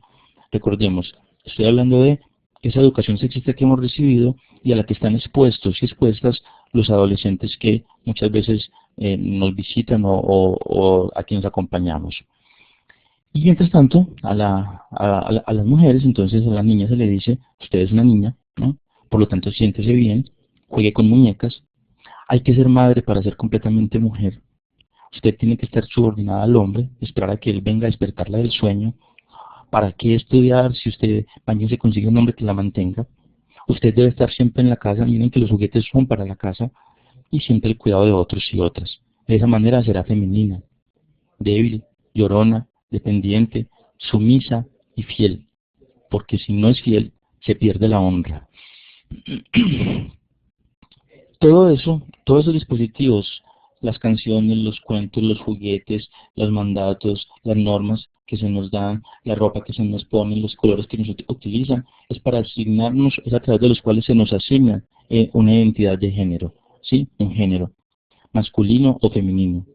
Recordemos, estoy hablando de esa educación sexista que hemos recibido y a la que están expuestos y expuestas los adolescentes que muchas veces nos visitan o a quienes acompañamos. Y mientras tanto, a las mujeres, entonces a las niñas se le dice: usted es una niña, ¿no? Por lo tanto, siéntese bien, juegue con muñecas. Hay que ser madre para ser completamente mujer. Usted tiene que estar subordinada al hombre, esperar a que él venga a despertarla del sueño. ¿Para qué estudiar si usted mañana se consigue un hombre que la mantenga? Usted debe estar siempre en la casa. Miren que los juguetes son para la casa, y siempre el cuidado de otros y otras. De esa manera será femenina, débil, llorona, dependiente, sumisa y fiel, porque si no es fiel, se pierde la honra. Todos esos dispositivos, las canciones, los cuentos, los juguetes, los mandatos, las normas que se nos dan, la ropa que se nos pone, los colores que nos utilizan, es para asignarnos, es a través de los cuales se nos asigna una identidad de género, ¿sí? Un género, masculino o femenino.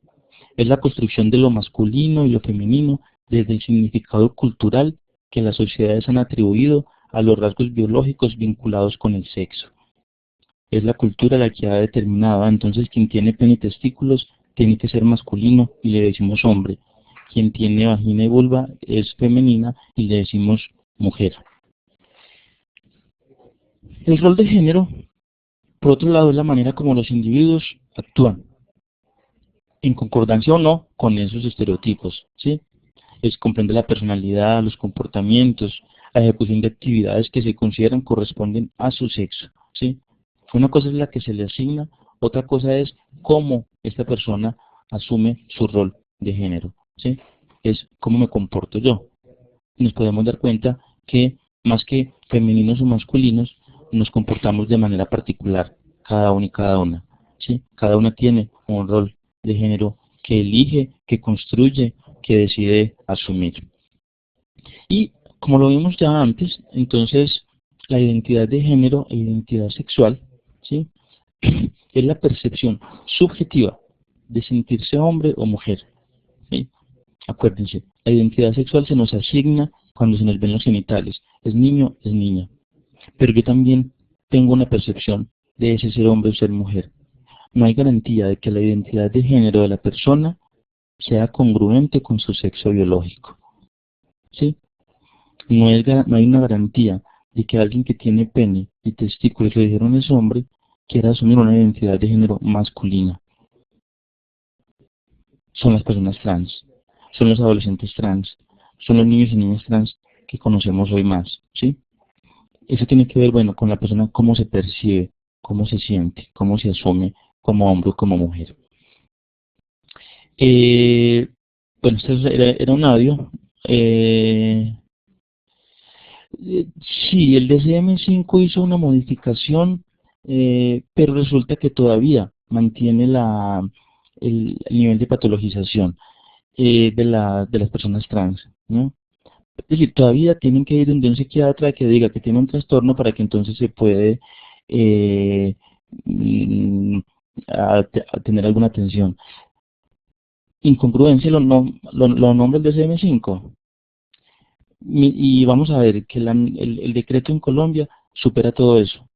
Es la construcción de lo masculino y lo femenino desde el significado cultural que las sociedades han atribuido a los rasgos biológicos vinculados con el sexo. Es la cultura la que ha determinado: entonces quien tiene pene y testículos tiene que ser masculino y le decimos hombre. Quien tiene vagina y vulva es femenina y le decimos mujer. El rol de género, por otro lado, es la manera como los individuos actúan, en concordancia o no con esos estereotipos, ¿sí? Es comprender la personalidad, los comportamientos, la ejecución de actividades que se consideran corresponden a su sexo, ¿sí? Una cosa es la que se le asigna, otra cosa es cómo esta persona asume su rol de género, ¿sí? Es cómo me comporto yo. Nos podemos dar cuenta que más que femeninos o masculinos, nos comportamos de manera particular, cada uno y cada una, ¿sí? Cada una tiene un rol de género que elige, que construye, que decide asumir. Y como lo vimos ya antes, entonces la identidad de género e identidad sexual, ¿sí?, es la percepción subjetiva de sentirse hombre o mujer, ¿sí? Acuérdense, la identidad sexual se nos asigna cuando se nos ven los genitales: es niño, es niña. Pero yo también tengo una percepción de ese ser hombre o ser mujer. No hay garantía de que la identidad de género de la persona sea congruente con su sexo biológico, ¿sí? No hay una garantía de que alguien que tiene pene y testículos le dijeron es hombre, quiera asumir una identidad de género masculina. Son las personas trans, son los adolescentes trans, son los niños y niñas trans que conocemos hoy más, ¿sí? Eso tiene que ver, bueno, con la persona, cómo se percibe, cómo se siente, cómo se asume como hombre o como mujer. Bueno, esto era un audio. Sí, el DSM-5 hizo una modificación, pero resulta que todavía mantiene el nivel de patologización de las personas trans, ¿no? Es decir, todavía tienen que ir donde un psiquiatra que diga que tiene un trastorno para que entonces se puede eh, mm, a tener alguna atención. Incongruencia lo nombra el DSM-5. Y vamos a ver que el decreto en Colombia supera todo eso.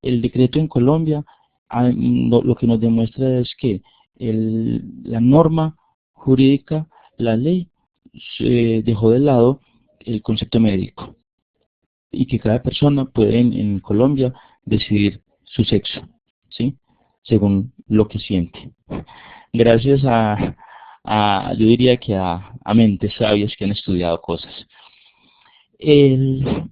El decreto en Colombia lo que nos demuestra es que la norma jurídica, la ley, dejó de lado el concepto médico y que cada persona puede en Colombia decidir su sexo, ¿sí? Según lo que siente. Gracias yo diría que a mentes sabias que han estudiado cosas. El,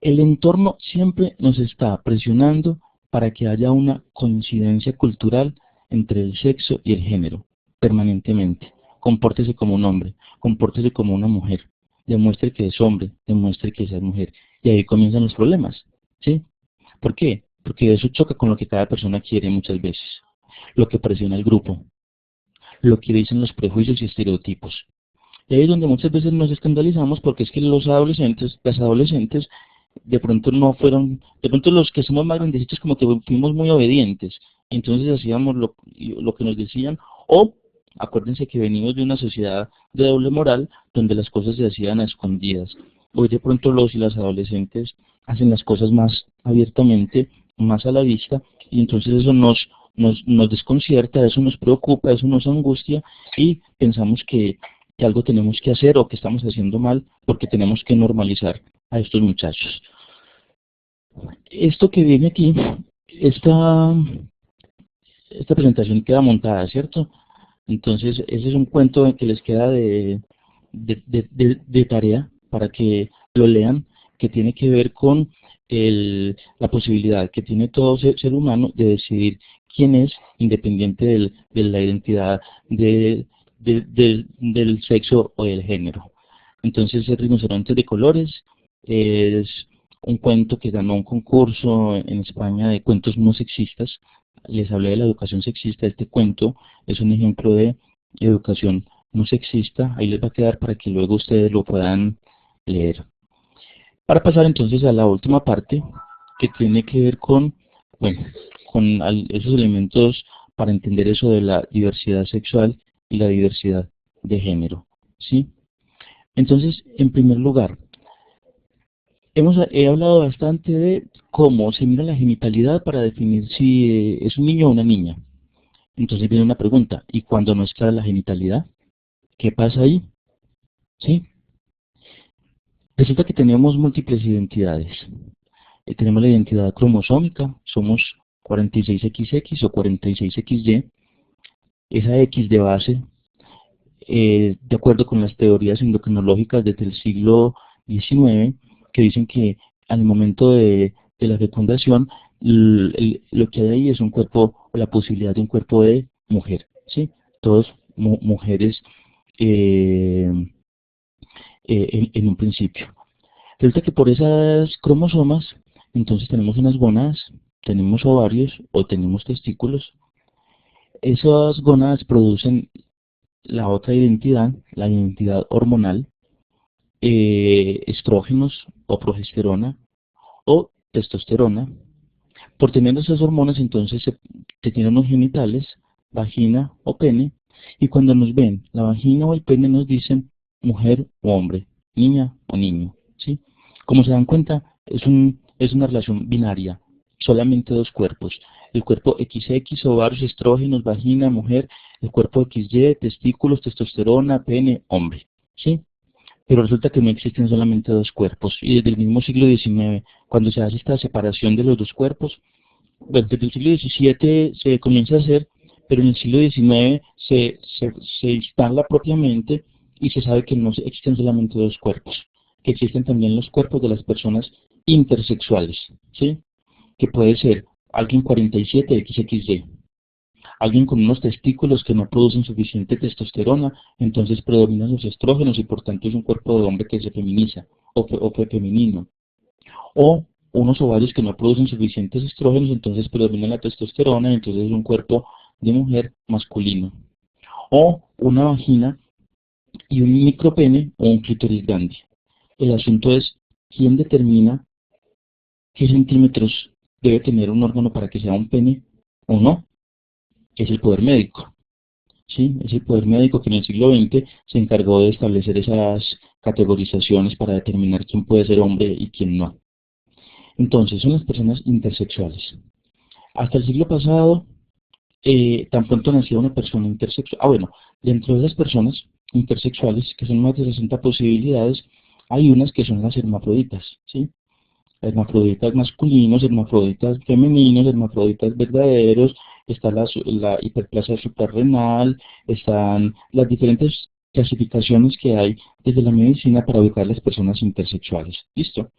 el entorno siempre nos está presionando para que haya una coincidencia cultural entre el sexo y el género, permanentemente. Compórtese como un hombre, compórtese como una mujer, demuestre que es hombre, demuestre que es mujer. Y ahí comienzan los problemas, ¿sí? ¿Por qué? Porque eso choca con lo que cada persona quiere muchas veces, lo que presiona el grupo, lo que dicen los prejuicios y estereotipos. Y ahí es donde muchas veces nos escandalizamos porque es que las adolescentes, de pronto no fueron, de pronto los que somos más grandecitos como que fuimos muy obedientes, entonces hacíamos lo que nos decían, o acuérdense que venimos de una sociedad de doble moral donde las cosas se hacían a escondidas. Hoy de pronto los y las adolescentes hacen las cosas más abiertamente, más a la vista, y entonces eso nos desconcierta, eso nos preocupa, eso nos angustia, y pensamos que algo tenemos que hacer o que estamos haciendo mal porque tenemos que normalizar a estos muchachos. Esto que viene aquí, esta presentación queda montada, ¿cierto? Entonces, ese es un cuento que les queda de tarea para que lo lean, que tiene que ver con la posibilidad que tiene todo ser humano de decidir quién es, independiente de la identidad del sexo o del género. Entonces, El rinoceronte de colores es un cuento que ganó un concurso en España de cuentos no sexistas. Les hablé de la educación sexista. Este cuento es un ejemplo de educación no sexista. Ahí les va a quedar para que luego ustedes lo puedan leer. Para pasar entonces a la última parte, que tiene que ver con, bueno, con esos elementos para entender eso de la diversidad sexual y la diversidad de género, ¿sí? Entonces, en primer lugar, he hablado bastante de cómo se mira la genitalidad para definir si es un niño o una niña. Entonces viene una pregunta, ¿y cuando no es clara la genitalidad? ¿Qué pasa ahí? ¿Sí? Resulta que tenemos múltiples identidades. Tenemos la identidad cromosómica, somos 46XX o 46XY. Esa X de base, de acuerdo con las teorías endocrinológicas desde el siglo XIX, que dicen que al momento de la fecundación, lo que hay ahí es un cuerpo, o la posibilidad de un cuerpo de mujer, ¿sí? Todos mujeres en un principio. Resulta que por esas cromosomas, entonces tenemos unas gónadas, tenemos ovarios o tenemos testículos. Esas gónadas producen la otra identidad, la identidad hormonal, estrógenos o progesterona o testosterona. Por tener esas hormonas, entonces se tienen unos genitales, vagina o pene, y cuando nos ven la vagina o el pene nos dicen mujer o hombre, niña o niño, ¿sí? Como se dan cuenta, es una relación binaria, solamente dos cuerpos. El cuerpo XX, ovarios, estrógenos, vagina, mujer, el cuerpo XY, testículos, testosterona, pene, hombre, ¿sí? pero resulta que no existen solamente dos cuerpos. Y desde el mismo siglo XIX, cuando se hace esta separación de los dos cuerpos, bueno, desde el siglo XVII se comienza a hacer, pero en el siglo XIX se instala propiamente y se sabe que no existen solamente dos cuerpos, que existen también los cuerpos de las personas intersexuales, ¿sí? Que puede ser alguien 47XXY, alguien con unos testículos que no producen suficiente testosterona, entonces predominan los estrógenos y por tanto es un cuerpo de hombre que se feminiza o femenino. O unos ovarios que no producen suficientes estrógenos, entonces predomina la testosterona y entonces es un cuerpo de mujer masculino. O una vagina y un micropene o un clítoris grande. El asunto es quién determina qué centímetros debe tener un órgano para que sea un pene o no. Es el poder médico. ¿Sí? Es el poder médico que en el siglo XX se encargó de establecer esas categorizaciones para determinar quién puede ser hombre y quién no. Entonces, son las personas intersexuales. Hasta el siglo pasado, tan pronto nacía una persona intersexual. Bueno, dentro de esas personas intersexuales, que son más de 60 posibilidades, hay unas que son las hermafroditas, ¿sí? Hermafroditas masculinos, hermafroditas femeninos, hermafroditas verdaderos, está la hiperplasia suprarrenal, están las diferentes clasificaciones que hay desde la medicina para ubicar las personas intersexuales. ¿Listo?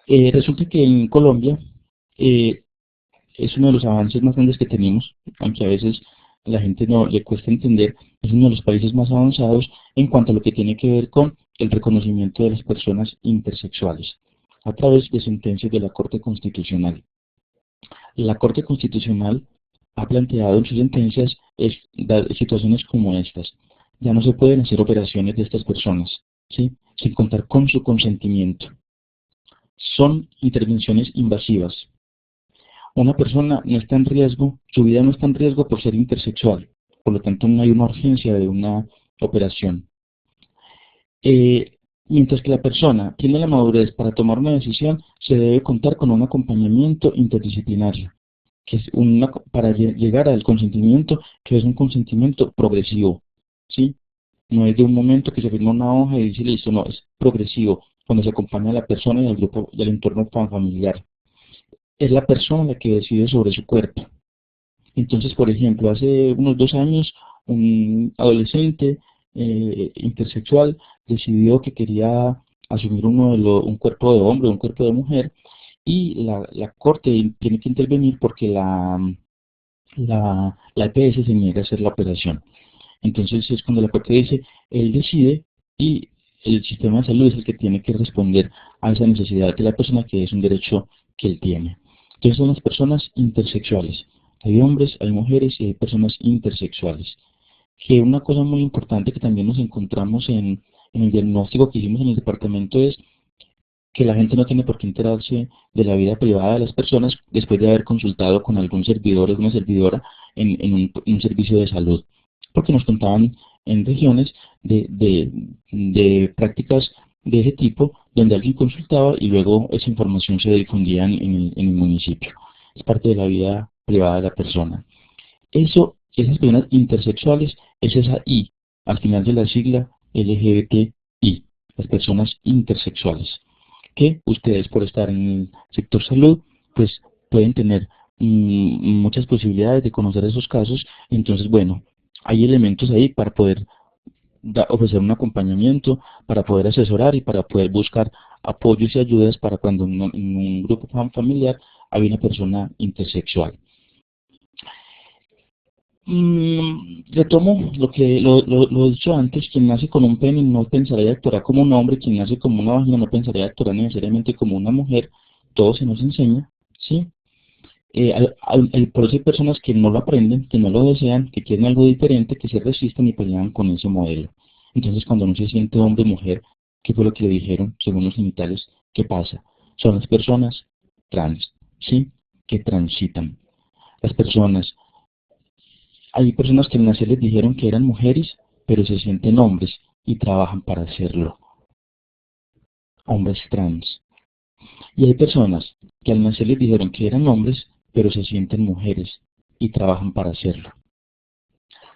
Resulta que en Colombia eh, es uno de los avances más grandes que tenemos, aunque a veces a la gente no le cuesta entender, es uno de los países más avanzados en cuanto a lo que tiene que ver con el reconocimiento de las personas intersexuales, a través de sentencias de la Corte Constitucional. La Corte Constitucional ha planteado en sus sentencias situaciones como estas. Ya no se pueden hacer operaciones de estas personas, ¿sí? Sin contar con su consentimiento. Son intervenciones invasivas. Una persona no está en riesgo, su vida no está en riesgo por ser intersexual, por lo tanto no hay una urgencia de una operación. Mientras que la persona tiene la madurez para tomar una decisión, se debe contar con un acompañamiento interdisciplinario, que es para llegar al consentimiento, que es un consentimiento progresivo, ¿sí? No es de un momento que se firma una hoja y dice listo, no, es progresivo, cuando se acompaña a la persona y al grupo y al entorno familiar. Es la persona la que decide sobre su cuerpo. Entonces, por ejemplo, hace unos 2 años, un adolescente intersexual decidió que quería asumir un cuerpo de hombre, un cuerpo de mujer, y la corte tiene que intervenir porque la EPS se niega a hacer la operación. Entonces es cuando la corte dice, él decide y el sistema de salud es el que tiene que responder a esa necesidad de la persona, que es un derecho que él tiene. Entonces son las personas intersexuales. Hay hombres, hay mujeres y hay personas intersexuales. Que una cosa muy importante que también nos encontramos en el diagnóstico que hicimos en el departamento es que la gente no tiene por qué enterarse de la vida privada de las personas después de haber consultado con algún servidor o alguna servidora en un servicio de salud. Porque nos contaban en regiones de prácticas de ese tipo donde alguien consultaba y luego esa información se difundía en el municipio. Es parte de la vida privada de la persona. Esas personas intersexuales, es esa I, al final de la sigla LGBTI, las personas intersexuales, que ustedes por estar en el sector salud, pues pueden tener muchas posibilidades de conocer esos casos. Entonces, bueno, hay elementos ahí para poder ofrecer un acompañamiento, para poder asesorar y para poder buscar apoyos y ayudas para cuando en un grupo familiar hay una persona intersexual. Retomo lo dicho antes, quien nace con un pene no pensaría y actuará como un hombre, quien nace como una vagina no pensaría y actuará necesariamente como una mujer, todo se nos enseña, ¿sí? Por eso hay personas que no lo aprenden, que no lo desean, que quieren algo diferente, que se resisten y pelean con ese modelo. Entonces cuando no se siente hombre o mujer, ¿qué fue lo que le dijeron según los genitales? ¿Qué pasa? Son las personas trans, ¿sí? Que transitan. Las personas Hay personas que al nacer les dijeron que eran mujeres, pero se sienten hombres y trabajan para hacerlo. Hombres trans. Y hay personas que al nacer les dijeron que eran hombres, pero se sienten mujeres y trabajan para hacerlo.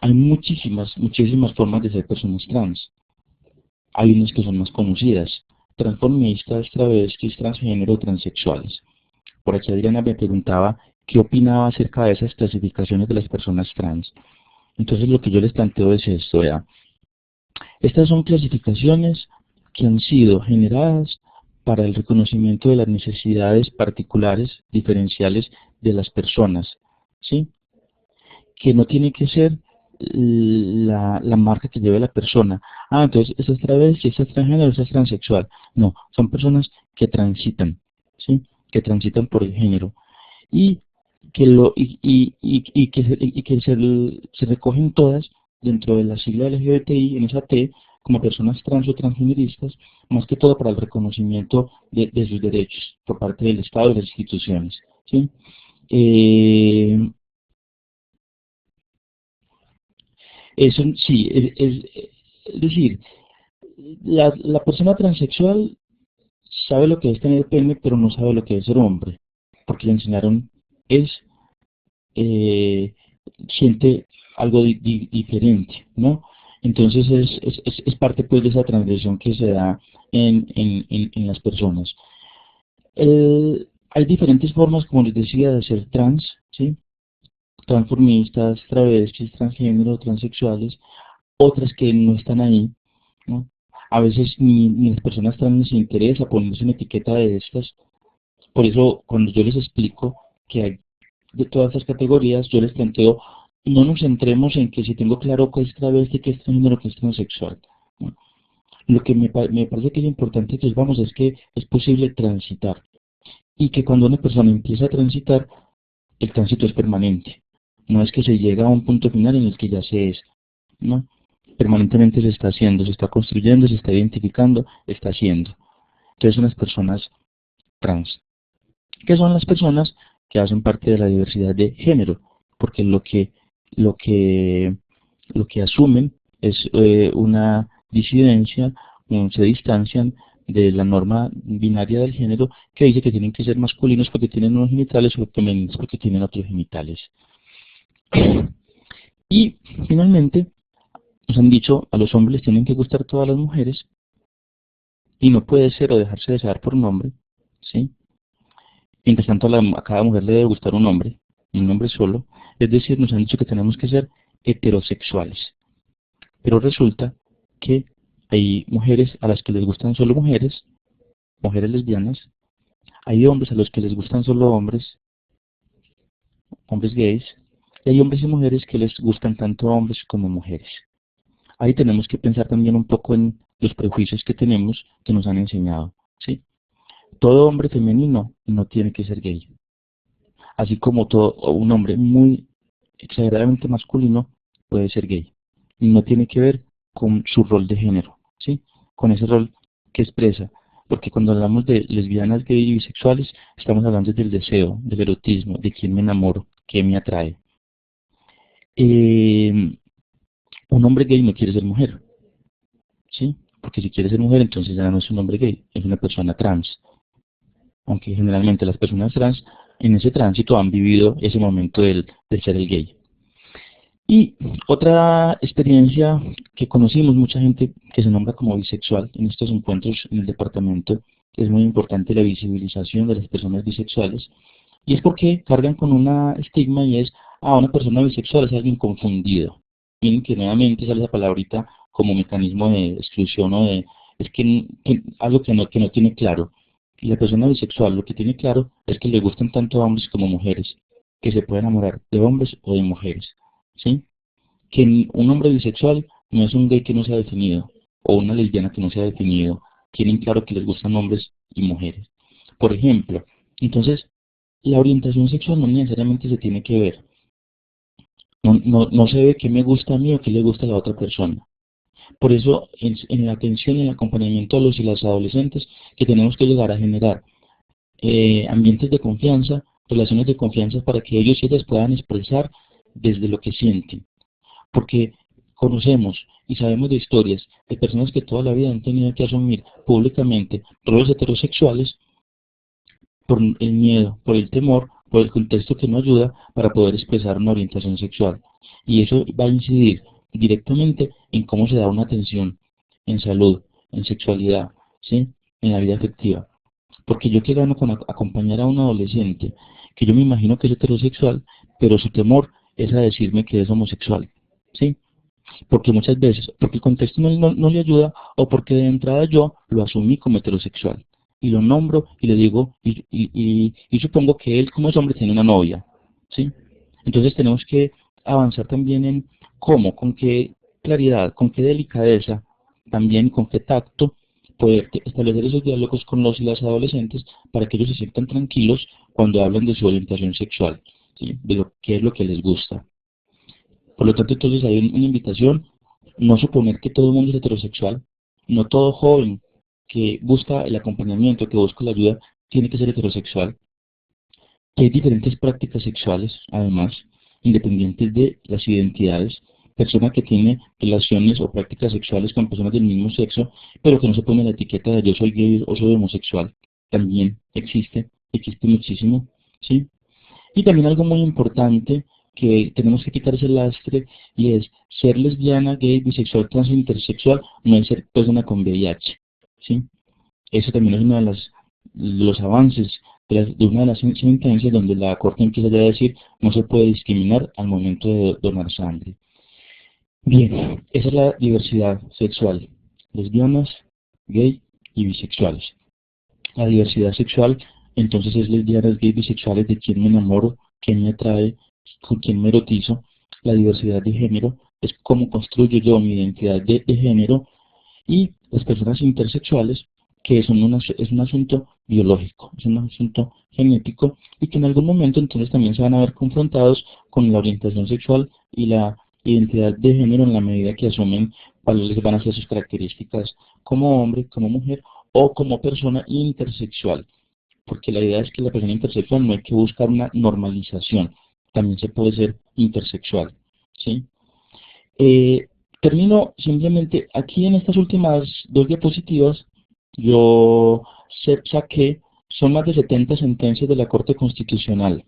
Hay muchísimas formas de ser personas trans. hay unas que son más conocidas: transformistas, travestis, transgénero, transexuales. Por aquí Adriana me preguntaba qué opinaba acerca de esas clasificaciones de las personas trans. Entonces lo que yo les planteo es esto, vea. Estas son clasificaciones que han sido generadas para el reconocimiento de las necesidades particulares, diferenciales de las personas, ¿sí? Que no tiene que ser la marca que lleve la persona. Ah, entonces esa es travesti, esa es transgénero, esa es transexual. No, son personas que transitan, ¿sí? Que transitan por el género. Y que, se recogen todas dentro de la sigla LGBTI, en esa T, como personas trans o transgeneristas, más que todo para el reconocimiento de sus derechos por parte del Estado y de las instituciones, ¿sí? Eso sí, es decir, la persona transexual sabe lo que es tener pene, pero no sabe lo que es ser hombre, porque le enseñaron es eh, siente algo diferente, ¿no? Entonces es parte pues de esa transgresión que se da en las personas. Hay diferentes formas, como les decía, de ser trans, ¿sí? Transformistas, travestis, transgénero, transexuales, otras que no están ahí, ¿no? A veces ni las personas trans les interesa ponerse una etiqueta de estas. Por eso, cuando yo les explico que hay de todas estas categorías, yo les planteo, no nos centremos en que si tengo claro qué es travesti, qué es transgénero, qué es transexual, ¿no? Lo que me parece que es importante que vamos es que es posible transitar, y que cuando una persona empieza a transitar, el tránsito es permanente. No es que se llega a un punto final en el que ya se es, ¿no? Permanentemente se está haciendo, se está construyendo, se está identificando, está haciendo. Entonces son las personas trans, que son las personas que hacen parte de la diversidad de género, porque lo que, lo que asumen es una disidencia, se distancian de la norma binaria del género que dice que tienen que ser masculinos porque tienen unos genitales o femeninos porque tienen otros genitales. Y finalmente nos han dicho a los hombres les tienen que gustar todas las mujeres y no puede ser o dejarse desear por un hombre, ¿sí? Mientras tanto a cada mujer le debe gustar un hombre solo, es decir, nos han dicho que tenemos que ser heterosexuales. Pero resulta que hay mujeres a las que les gustan solo mujeres, mujeres lesbianas, hay hombres a los que les gustan solo hombres, hombres gays, y hay hombres y mujeres que les gustan tanto hombres como mujeres. Ahí tenemos que pensar también un poco en los prejuicios que tenemos que nos han enseñado, ¿sí? Todo hombre femenino no tiene que ser gay, así como todo un hombre muy exageradamente masculino puede ser gay. Y no tiene que ver con su rol de género, ¿sí? Con ese rol que expresa. Porque cuando hablamos de lesbianas, gay y bisexuales, estamos hablando del deseo, del erotismo, de quién me enamoro, qué me atrae. Un hombre gay no quiere ser mujer, ¿sí? Porque si quiere ser mujer, entonces ya no es un hombre gay, es una persona trans. Aunque generalmente las personas trans en ese tránsito han vivido ese momento de ser el gay. Y otra experiencia que conocimos, mucha gente que se nombra como bisexual en estos encuentros en el departamento, es muy importante la visibilización de las personas bisexuales, y es porque cargan con una estigma y es, una persona bisexual es alguien confundido. Miren que nuevamente sale esa palabrita como mecanismo de exclusión o de, es que algo que no tiene claro. Y la persona bisexual lo que tiene claro es que le gustan tanto hombres como mujeres, que se puede enamorar de hombres o de mujeres, ¿sí? Que un hombre bisexual no es un gay que no se ha definido, o una lesbiana que no se ha definido, tienen claro que les gustan hombres y mujeres. Por ejemplo, entonces, la orientación sexual no necesariamente se tiene que ver. No se ve qué me gusta a mí o qué le gusta a la otra persona. Por eso, en la atención y el acompañamiento a los y las adolescentes, que tenemos que llegar a generar ambientes de confianza, relaciones de confianza para que ellos y ellas puedan expresar desde lo que sienten. Porque conocemos y sabemos de historias de personas que toda la vida han tenido que asumir públicamente roles heterosexuales por el miedo, por el temor, por el contexto que no ayuda para poder expresar una orientación sexual. Y eso va a incidir directamente en cómo se da una atención en salud, en sexualidad, ¿sí? En la vida afectiva. Porque yo que gano con acompañar a un adolescente, que yo me imagino que es heterosexual, pero su temor es a decirme que es homosexual, ¿sí? Porque muchas veces, porque el contexto no le ayuda o porque de entrada yo lo asumí como heterosexual y lo nombro y le digo y supongo que él como es hombre tiene una novia, ¿sí? Entonces tenemos que avanzar también en cómo, con qué claridad, con qué delicadeza, también con qué tacto poder establecer esos diálogos con los y las adolescentes para que ellos se sientan tranquilos cuando hablan de su orientación sexual, ¿sí? De lo que es lo que les gusta. Por lo tanto, entonces hay una invitación, no suponer que todo el mundo es heterosexual, no todo joven que busca el acompañamiento, que busca la ayuda, tiene que ser heterosexual, que hay diferentes prácticas sexuales, además, independientes de las identidades, persona que tiene relaciones o prácticas sexuales con personas del mismo sexo, pero que no se pone la etiqueta de yo soy gay o soy homosexual, también existe muchísimo, ¿sí? Y también algo muy importante que tenemos que quitarse el lastre y es ser lesbiana, gay, bisexual, trans o intersexual no es ser persona con VIH, ¿sí? Eso también es uno de los avances de una de las sentencias donde la Corte empieza ya a decir no se puede discriminar al momento de donar sangre. Bien, esa es la diversidad sexual, lesbianas, gay y bisexuales. La diversidad sexual, entonces es lesbianas, gays, bisexuales, de quién me enamoro, quién me atrae, con quién me erotizo. La diversidad de género es cómo construyo yo mi identidad de género. Y las personas intersexuales, que es un asunto biológico, es un asunto genético, y que en algún momento entonces también se van a ver confrontados con la orientación sexual y la identidad de género en la medida que asumen cuáles van a ser sus características como hombre, como mujer o como persona intersexual, porque la idea es que la persona intersexual no hay que buscar una normalización, también se puede ser intersexual, ¿sí? Eh, Termino simplemente aquí en estas últimas dos diapositivas, yo saqué, son más de 70 sentencias de la Corte Constitucional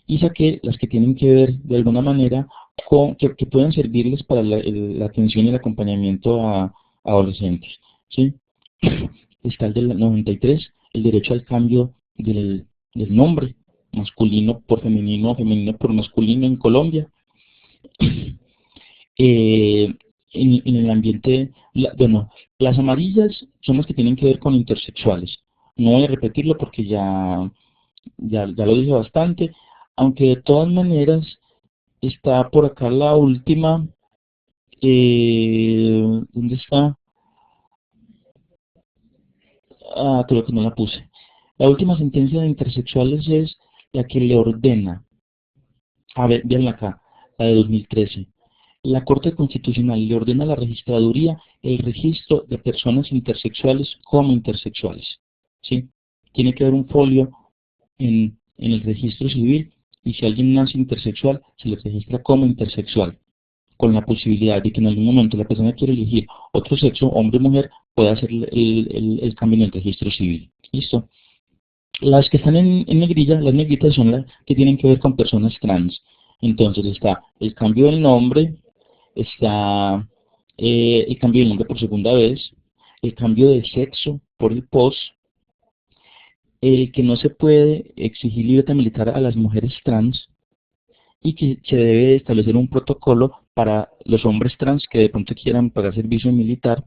y saqué las que tienen que ver de alguna manera con que pueden servirles para la atención y el acompañamiento a adolescentes, ¿sí? Está el del 93, el derecho al cambio del nombre, masculino por femenino, femenino por masculino en Colombia. eh, en el ambiente, bueno, las amarillas son las que tienen que ver con intersexuales. No voy a repetirlo porque ya lo dije bastante, aunque de todas maneras está por acá la última, ¿dónde está? Ah, creo que no la puse. La última sentencia de intersexuales es la que le ordena, a ver, véanla acá, la de 2013. La Corte Constitucional le ordena a la registraduría el registro de personas intersexuales como intersexuales, ¿sí? Tiene que haber un folio en el registro civil y si alguien nace intersexual, se le registra como intersexual, con la posibilidad de que en algún momento la persona quiere elegir otro sexo, hombre o mujer, pueda hacer el cambio en el registro civil. ¿Listo? Las que están en negrilla, las negritas son las que tienen que ver con personas trans. Entonces está el cambio del nombre, está el cambio del nombre por segunda vez, el cambio de sexo por el POS, que no se puede exigir libreta militar a las mujeres trans y que se debe establecer un protocolo para los hombres trans que de pronto quieran pagar servicio militar.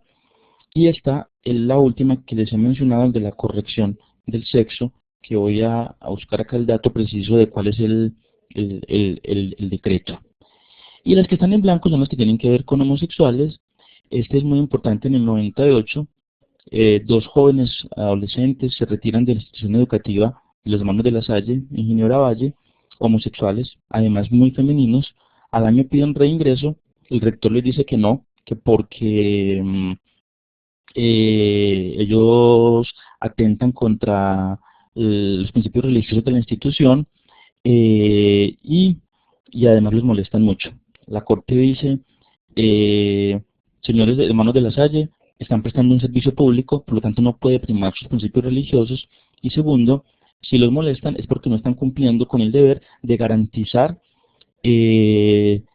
Y está la última que les he mencionado, el de la corrección del sexo, que voy a buscar acá el dato preciso de cuál es el decreto. Y las que están en blanco son las que tienen que ver con homosexuales. Este es muy importante. En el 98, dos jóvenes adolescentes se retiran de la institución educativa de los hermanos de La Salle, en Ginebra Valle, homosexuales, además muy femeninos. Al año piden reingreso, el rector les dice que no, que porque ellos atentan contra los principios religiosos de la institución eh, y, y además les molestan mucho. La Corte dice, eh, señores hermanos de La Salle, están prestando un servicio público, por lo tanto no puede primar sus principios religiosos. Y segundo, si los molestan es porque no están cumpliendo con el deber de garantizar el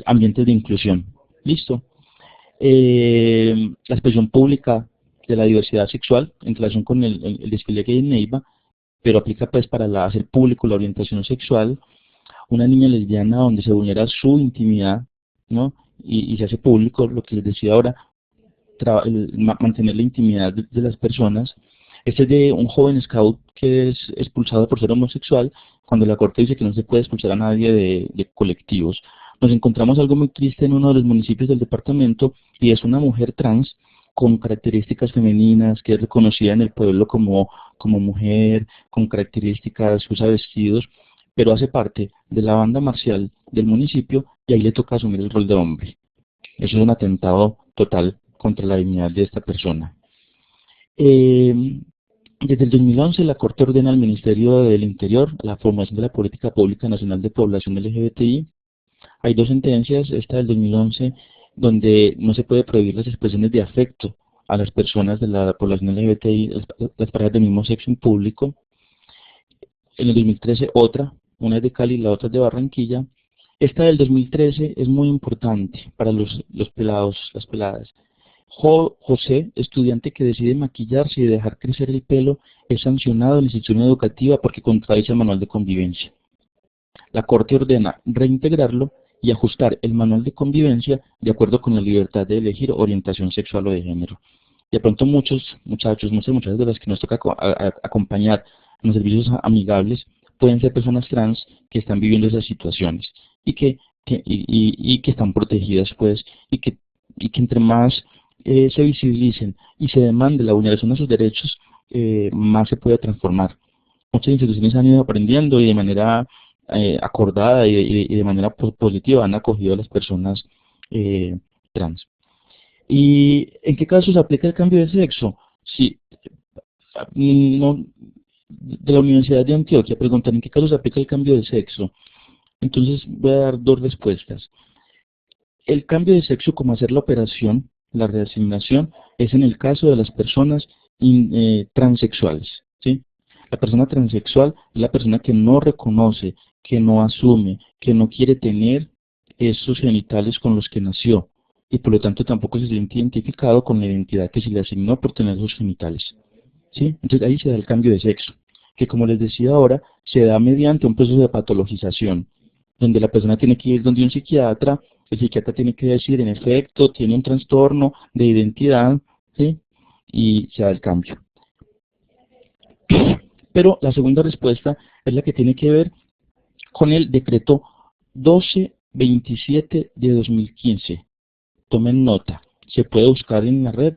ambiente de inclusión. ¿Listo? La expresión pública de la diversidad sexual en relación con el desfile gay en Neiva, pero aplica pues para hacer público la orientación sexual. Una niña lesbiana donde se vulnera su intimidad, ¿no? Y se hace público, lo que les decía ahora, mantener la intimidad de las personas. Este es de un joven scout que es expulsado por ser homosexual, cuando la corte dice que no se puede expulsar a nadie de colectivos. Nos encontramos algo muy triste en uno de los municipios del departamento, y es una mujer trans con características femeninas, que es reconocida en el pueblo como mujer, con características, usa vestidos, pero hace parte de la banda marcial del municipio y ahí le toca asumir el rol de hombre. Eso es un atentado total contra la dignidad de esta persona. Desde el 2011 la Corte ordena al Ministerio del Interior la formación de la Política Pública Nacional de Población LGBTI. Hay dos sentencias, esta del 2011, donde no se puede prohibir las expresiones de afecto a las personas de la población LGBTI, las parejas del mismo sexo en público. En el 2013 otra, una es de Cali y la otra es de Barranquilla. Esta del 2013 es muy importante para los pelados, las peladas. José, estudiante que decide maquillarse y dejar crecer el pelo, es sancionado en la institución educativa porque contradice el manual de convivencia. La Corte ordena reintegrarlo y ajustar el manual de convivencia de acuerdo con la libertad de elegir orientación sexual o de género. De pronto muchos muchachos, muchas de las que nos toca acompañar en los servicios amigables, pueden ser personas trans que están viviendo esas situaciones y que están protegidas, pues, y que entre más se visibilicen y se demande la vulneración de sus derechos, más se puede transformar. Muchas instituciones han ido aprendiendo y de manera acordada y de manera positiva han acogido a las personas trans. ¿Y en qué casos se aplica el cambio de sexo? Sí, no, de la Universidad de Antioquia preguntan en qué casos se aplica el cambio de sexo. Entonces voy a dar dos respuestas. El cambio de sexo, como hacer la operación, la reasignación, es en el caso de las personas transexuales, ¿sí? La persona transexual es la persona que no reconoce, que no asume, que no quiere tener esos genitales con los que nació, y por lo tanto tampoco se siente identificado con la identidad que se le asignó por tener esos genitales, ¿sí? Entonces ahí se da el cambio de sexo, que como les decía ahora, se da mediante un proceso de patologización, donde la persona tiene que ir donde un psiquiatra, el psiquiatra tiene que decir, en efecto, tiene un trastorno de identidad, ¿sí? Y se da el cambio. Pero la segunda respuesta es la que tiene que ver con el decreto 1227 de 2015. Tomen nota, se puede buscar en la red,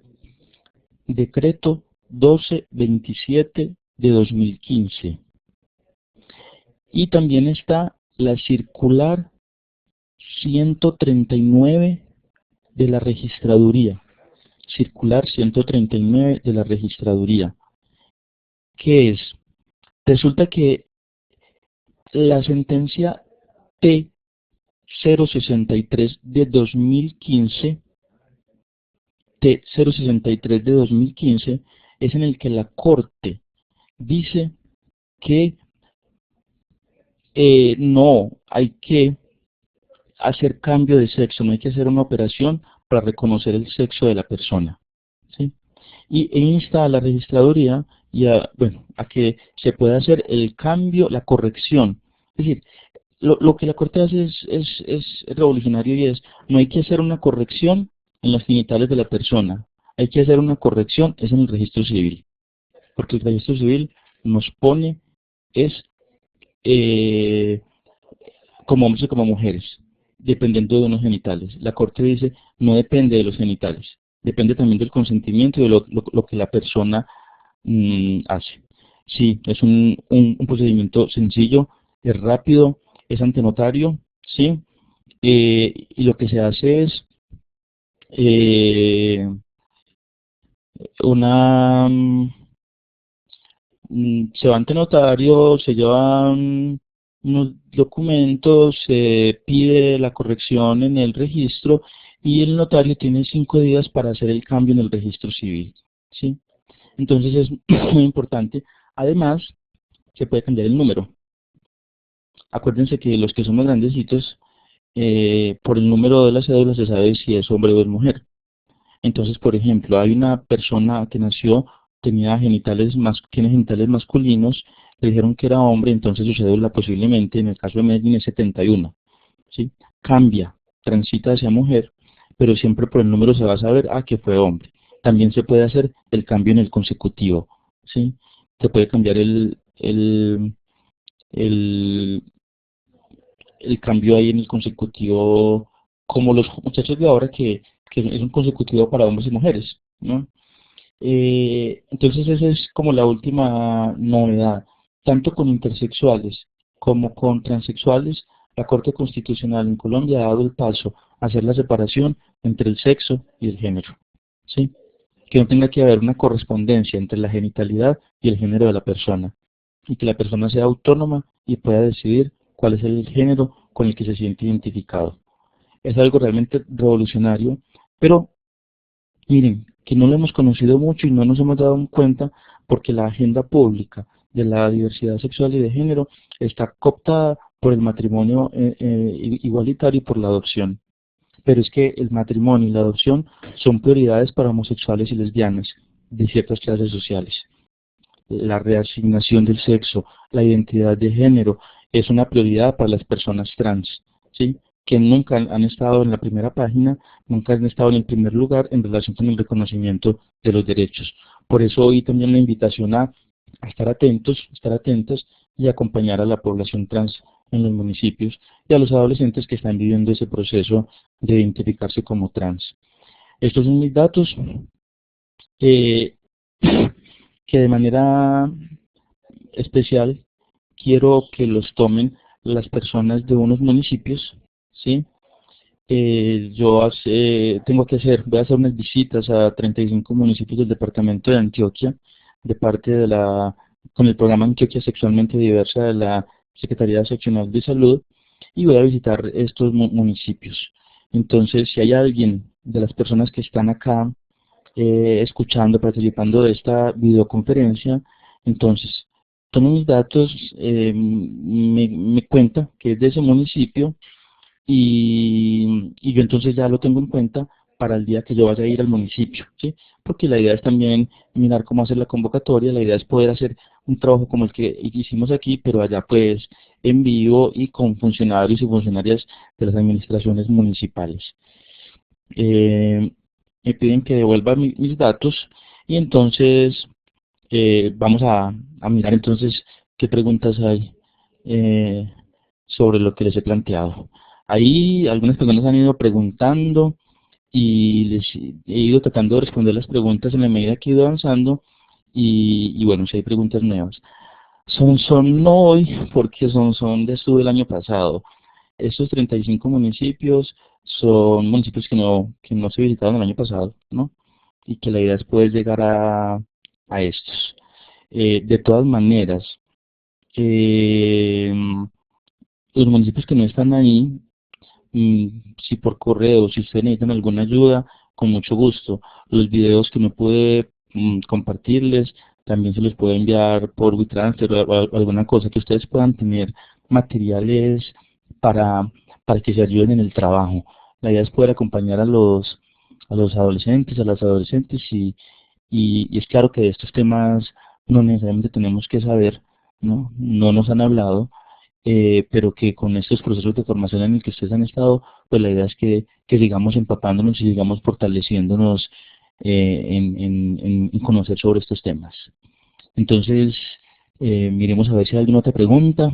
decreto 1227 de 2015. Y también está la circular 139 de la registraduría, circular 139 de la registraduría. ¿Qué es? Resulta que la sentencia T063 de 2015, T063 de 2015, es en el que la Corte dice que no hay que hacer cambio de sexo, no hay que hacer una operación para reconocer el sexo de la persona, ¿sí? E insta a la registraduría y a que se pueda hacer el cambio, la corrección. Es decir, lo que la Corte hace es revolucionario, y es, no hay que hacer una corrección en los genitales de la persona, hay que hacer una corrección es en el registro civil, porque el registro civil nos pone como hombres o como mujeres, dependiendo de unos genitales. La Corte dice, no depende de los genitales, depende también del consentimiento y de lo que la persona hace. Sí, es un procedimiento sencillo, es rápido, es ante notario, ¿sí? Y lo que se hace es se va ante notario, se llevan unos documentos, se pide la corrección en el registro y el notario tiene 5 días para hacer el cambio en el registro civil, ¿sí? Entonces es muy importante. Además, se puede cambiar el número. Acuérdense que los que somos grandecitos, por el número de la cédula se sabe si es hombre o es mujer. Entonces, por ejemplo, hay una persona que nació, tiene genitales masculinos, le dijeron que era hombre, entonces su cédula posiblemente, en el caso de Medellín, es 71, ¿sí? Cambia, transita hacia mujer, pero siempre por el número se va a saber, que fue hombre. También se puede hacer el cambio en el consecutivo, ¿sí? Se puede cambiar el, el cambio ahí en el consecutivo, como los muchachos de ahora que es un consecutivo para hombres y mujeres, ¿no? Entonces esa es como la última novedad, tanto con intersexuales como con transexuales. La Corte Constitucional en Colombia ha dado el paso a hacer la separación entre el sexo y el género, ¿sí? Que no tenga que haber una correspondencia entre la genitalidad y el género de la persona, y que la persona sea autónoma y pueda decidir cuál es el género con el que se siente identificado. Es algo realmente revolucionario, pero miren, que no lo hemos conocido mucho y no nos hemos dado cuenta porque la agenda pública de la diversidad sexual y de género está cooptada por el matrimonio igualitario y por la adopción. Pero es que el matrimonio y la adopción son prioridades para homosexuales y lesbianas de ciertas clases sociales. La reasignación del sexo, la identidad de género, es una prioridad para las personas trans, ¿sí? Que nunca han estado en la primera página, nunca han estado en el primer lugar en relación con el reconocimiento de los derechos. Por eso hoy también la invitación a estar atentos, estar atentas y acompañar a la población trans en los municipios y a los adolescentes que están viviendo ese proceso de identificarse como trans. Estos son mis datos. Eh, que de manera especial quiero que los tomen las personas de unos municipios, ¿sí? Voy a hacer unas visitas a 35 municipios del departamento de Antioquia, de parte con el programa Antioquia Sexualmente Diversa de la Secretaría Seccional de Salud, y voy a visitar estos municipios. Entonces, si hay alguien de las personas que están acá escuchando, participando de esta videoconferencia, entonces tome mis datos, me cuenta que es de ese municipio y yo entonces ya lo tengo en cuenta para el día que yo vaya a ir al municipio, ¿sí? Porque la idea es también mirar cómo hacer la convocatoria, la idea es poder hacer un trabajo como el que hicimos aquí, pero allá pues en vivo y con funcionarios y funcionarias de las administraciones municipales. Eh, Me piden que devuelva mis datos y entonces vamos a mirar entonces qué preguntas hay eh, sobre lo que les he planteado. Ahí algunas personas han ido preguntando y les he ido tratando de responder las preguntas en la medida que he ido avanzando y bueno, si hay preguntas nuevas. Son no hoy porque son de estuve el año pasado. Estos 35 municipios son municipios que no se visitaron el año pasado, ¿no? Y que la idea es poder llegar a estos. De todas maneras, eh, los municipios que no están ahí, mm, si por correo, si ustedes necesitan alguna ayuda, con mucho gusto. Los videos que no pude compartirles, también se los puedo enviar por WeTransfer o alguna cosa que ustedes puedan tener materiales para, para que se ayuden en el trabajo. La idea es poder acompañar a los adolescentes, a las adolescentes y es claro que de estos temas no necesariamente tenemos que saber, ¿no? No nos han hablado, pero que con estos procesos de formación en el que ustedes han estado, pues la idea es que sigamos empapándonos y sigamos fortaleciéndonos en conocer sobre estos temas. Entonces, miremos a ver si hay alguna otra pregunta.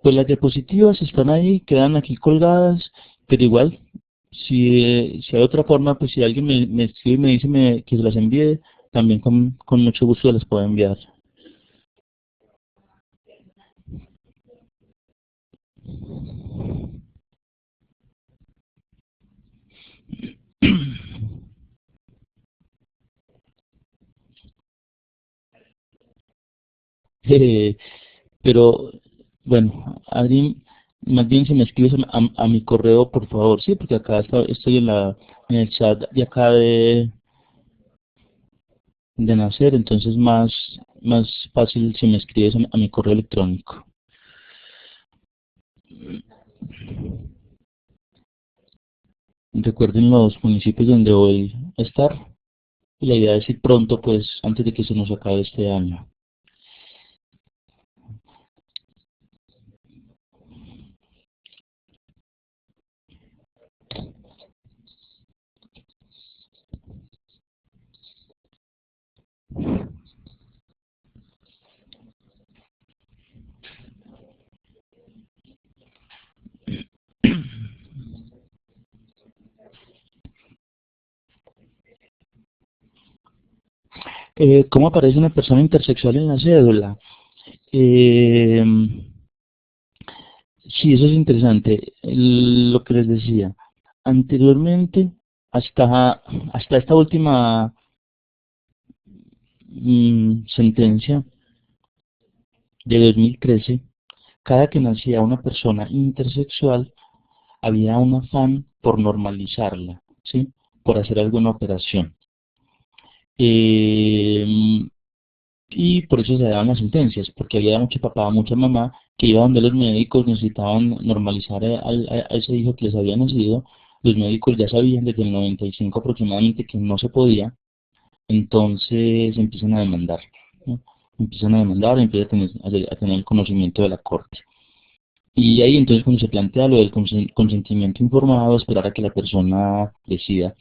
Pues las diapositivas están ahí, quedan aquí colgadas, pero igual, si hay otra forma, pues si alguien me escribe y me dice que se las envíe, también con mucho gusto las puedo enviar. Eh, pero bueno, Adri, más bien si me escribes a mi correo, por favor, sí, porque acá estoy en el chat de acá de Nacer, entonces más fácil si me escribes a mi correo electrónico. Recuerden los municipios donde voy a estar. Y la idea es ir pronto, pues, antes de que se nos acabe este año. ¿Cómo aparece una persona intersexual en la cédula? Eh, sí, eso es interesante. Lo que les decía. Anteriormente, hasta esta última sentencia de 2013, cada que nacía una persona intersexual, había un afán por normalizarla, ¿sí? Por hacer alguna operación. Eh, y por eso se daban las sentencias, porque había mucho papá, mucha mamá que iba donde los médicos necesitaban normalizar a ese hijo que les había nacido. Los médicos ya sabían desde el 95 aproximadamente que no se podía, entonces empiezan a demandar, ¿no? Empiezan a demandar, empiezan a tener el conocimiento de la corte. Y ahí entonces cuando se plantea lo del consentimiento informado, esperar a que la persona decida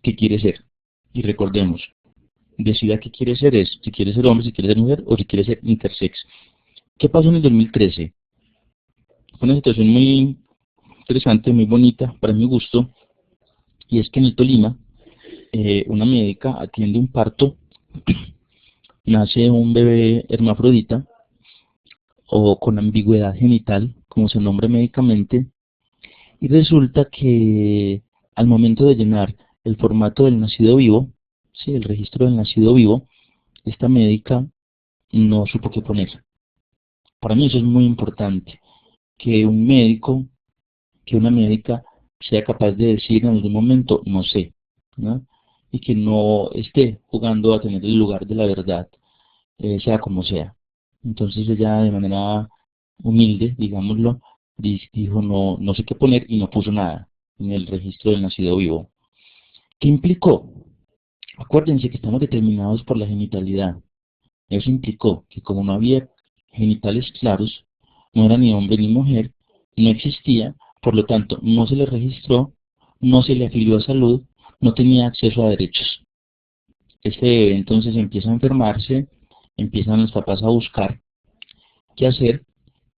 qué quiere ser. Y recordemos, decida qué quiere ser es, si quiere ser hombre, si quiere ser mujer o si quiere ser intersex. ¿Qué pasó en el 2013? Fue una situación muy interesante, muy bonita para mi gusto, y es que en el Tolima, una médica atiende un parto, nace un bebé hermafrodita o con ambigüedad genital, como se nombra médicamente, y resulta que al momento de llenar el formato del nacido vivo, sí, el registro del nacido vivo, esta médica no supo qué poner. Para mí eso es muy importante, que un médico, que una médica sea capaz de decir en algún momento, no sé, ¿no? Y que no esté jugando a tener el lugar de la verdad, sea como sea. Entonces ella de manera humilde, digámoslo, dijo no, no sé qué poner y no puso nada en el registro del nacido vivo. ¿Qué implicó? Acuérdense que estamos determinados por la genitalidad. Eso implicó que como no había genitales claros, no era ni hombre ni mujer, no existía, por lo tanto no se le registró, no se le afilió a salud, no tenía acceso a derechos. Este bebé entonces empieza a enfermarse, empiezan los papás a buscar qué hacer,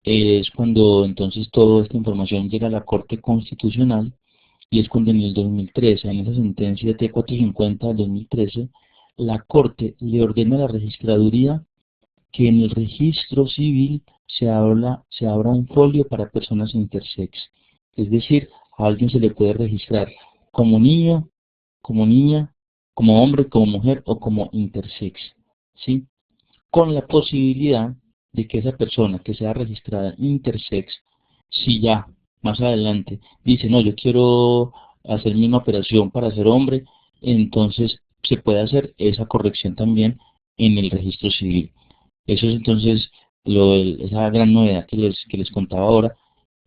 es cuando entonces toda esta información llega a la Corte Constitucional y es cuando en el 2013, en esa sentencia T450 del 2013, la Corte le ordena a la registraduría que en el registro civil se abra un folio para personas intersex. Es decir, a alguien se le puede registrar como niño, como niña, como hombre, como mujer o como intersex, ¿sí? Con la posibilidad de que esa persona que sea registrada intersex, si ya más adelante dice, no, yo quiero hacerme una operación para ser hombre, entonces se puede hacer esa corrección también en el registro civil. Eso es entonces esa gran novedad que les contaba ahora,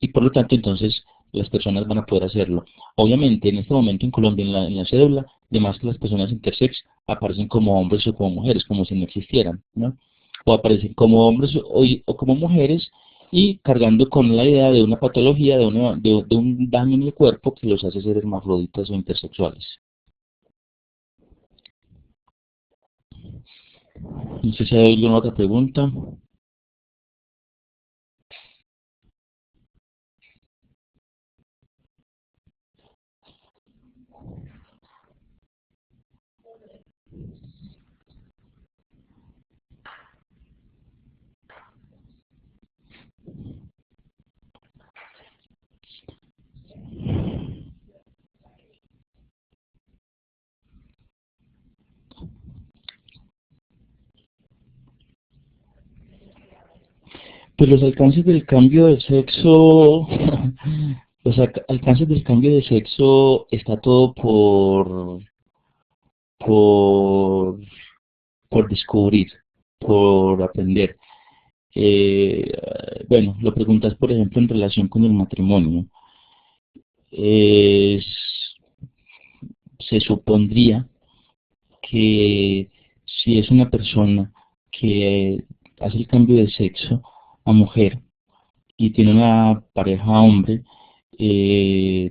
y por lo tanto entonces las personas van a poder hacerlo. Obviamente en este momento en Colombia en la cédula, además que las personas intersex aparecen como hombres o como mujeres, como si no existieran, ¿no? O aparecen como hombres o como mujeres y cargando con la idea de una patología, de un daño en el cuerpo que los hace ser hermafroditas o intersexuales. No sé si hay alguna otra pregunta. Pues los alcances del cambio de sexo, los alcances del cambio de sexo está todo por, por descubrir, por aprender. Bueno, lo preguntas por ejemplo en relación con el matrimonio. Es- Se supondría que si es una persona que hace el cambio de sexo a mujer y tiene una pareja hombre,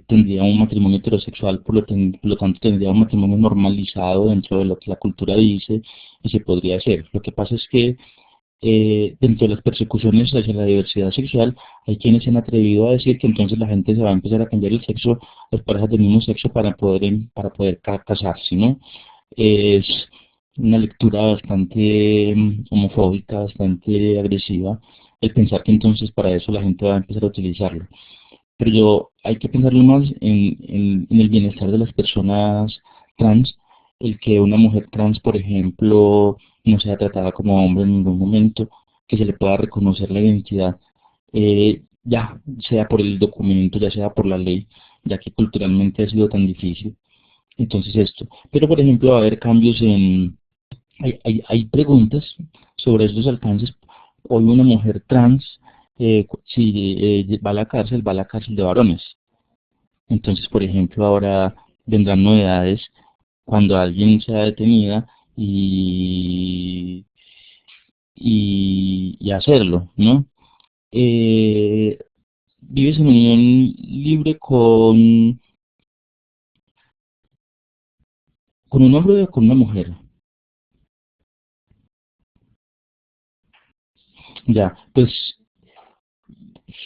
tendría un matrimonio heterosexual, por lo tanto tendría un matrimonio normalizado dentro de lo que la cultura dice y se podría hacer. Lo que pasa es que dentro de las persecuciones hacia la diversidad sexual, hay quienes se han atrevido a decir que entonces la gente se va a empezar a cambiar el sexo, las parejas del mismo sexo para poder casarse, ¿no? Es una lectura bastante homofóbica, bastante agresiva, el pensar que entonces para eso la gente va a empezar a utilizarlo. Pero hay que pensarlo más en el bienestar de las personas trans, el que una mujer trans, por ejemplo, no sea tratada como hombre en ningún momento, que se le pueda reconocer la identidad, ya sea por el documento, ya sea por la ley, ya que culturalmente ha sido tan difícil. Entonces esto. Pero por ejemplo, va a haber cambios hay preguntas sobre estos alcances. Hoy una mujer trans, si va a la cárcel de varones. Entonces, por ejemplo, ahora vendrán novedades cuando alguien sea detenida y, y hacerlo, ¿no? Eh, Vives en unión libre con un hombre o con una mujer. Ya, pues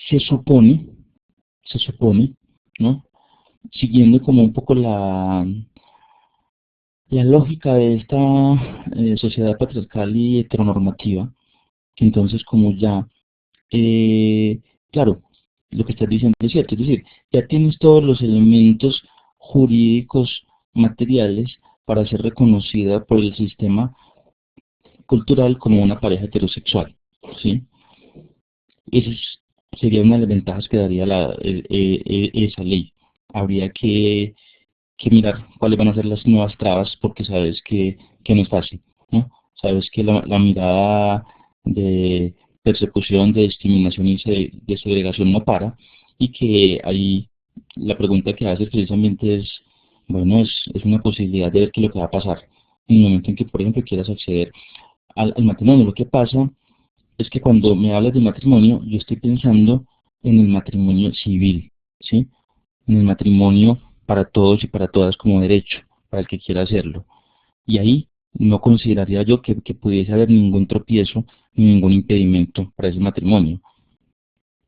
se supone, se supone, ¿no? Siguiendo como un poco la lógica de esta sociedad patriarcal y heteronormativa, que entonces como ya, eh, claro, lo que estás diciendo es cierto, es decir, ya tienes todos los elementos jurídicos, materiales, para ser reconocida por el sistema cultural como una pareja heterosexual, ¿sí? Esa sería una de las ventajas que daría esa ley. Habría que mirar cuáles van a ser las nuevas trabas porque sabes que no es fácil, ¿no? Sabes que la mirada de persecución, de discriminación y de segregación no para y que ahí la pregunta que haces precisamente es, bueno, es una posibilidad de ver qué es lo que va a pasar en el momento en que, por ejemplo, quieras acceder al matrimonio. Lo que pasa es que cuando me hablas de matrimonio, yo estoy pensando en el matrimonio civil, ¿sí? En el matrimonio para todos y para todas como derecho, para el que quiera hacerlo. Y ahí no consideraría yo que pudiese haber ningún tropiezo ni ningún impedimento para ese matrimonio.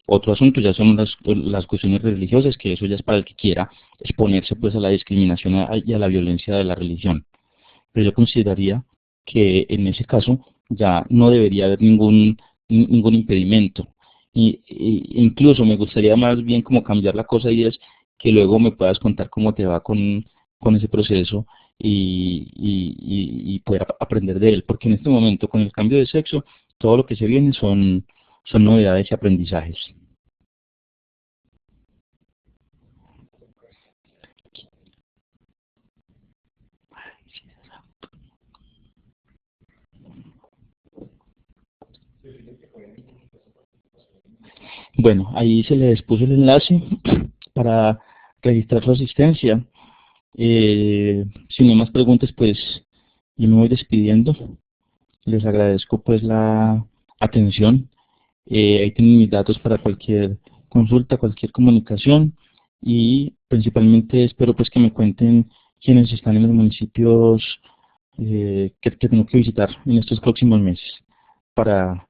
Otro asunto ya son las cuestiones religiosas, que eso ya es para el que quiera exponerse pues a la discriminación y a la violencia de la religión. Pero yo consideraría que en ese caso ya no debería haber ningún impedimento. Incluso me gustaría más bien como cambiar la cosa y es que luego me puedas contar cómo te va con ese proceso y poder aprender de él, porque en este momento con el cambio de sexo, todo lo que se viene son novedades y aprendizajes. Bueno, ahí se les puso el enlace para registrar su asistencia. Si no hay más preguntas, pues yo me voy despidiendo. Les agradezco pues la atención. Ahí tienen mis datos para cualquier consulta, cualquier comunicación y principalmente espero pues que me cuenten quiénes están en los municipios que tengo que visitar en estos próximos meses para,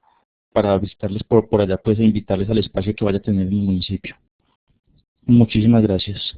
para visitarles por allá pues e invitarles al espacio que vaya a tener en el municipio. Muchísimas gracias.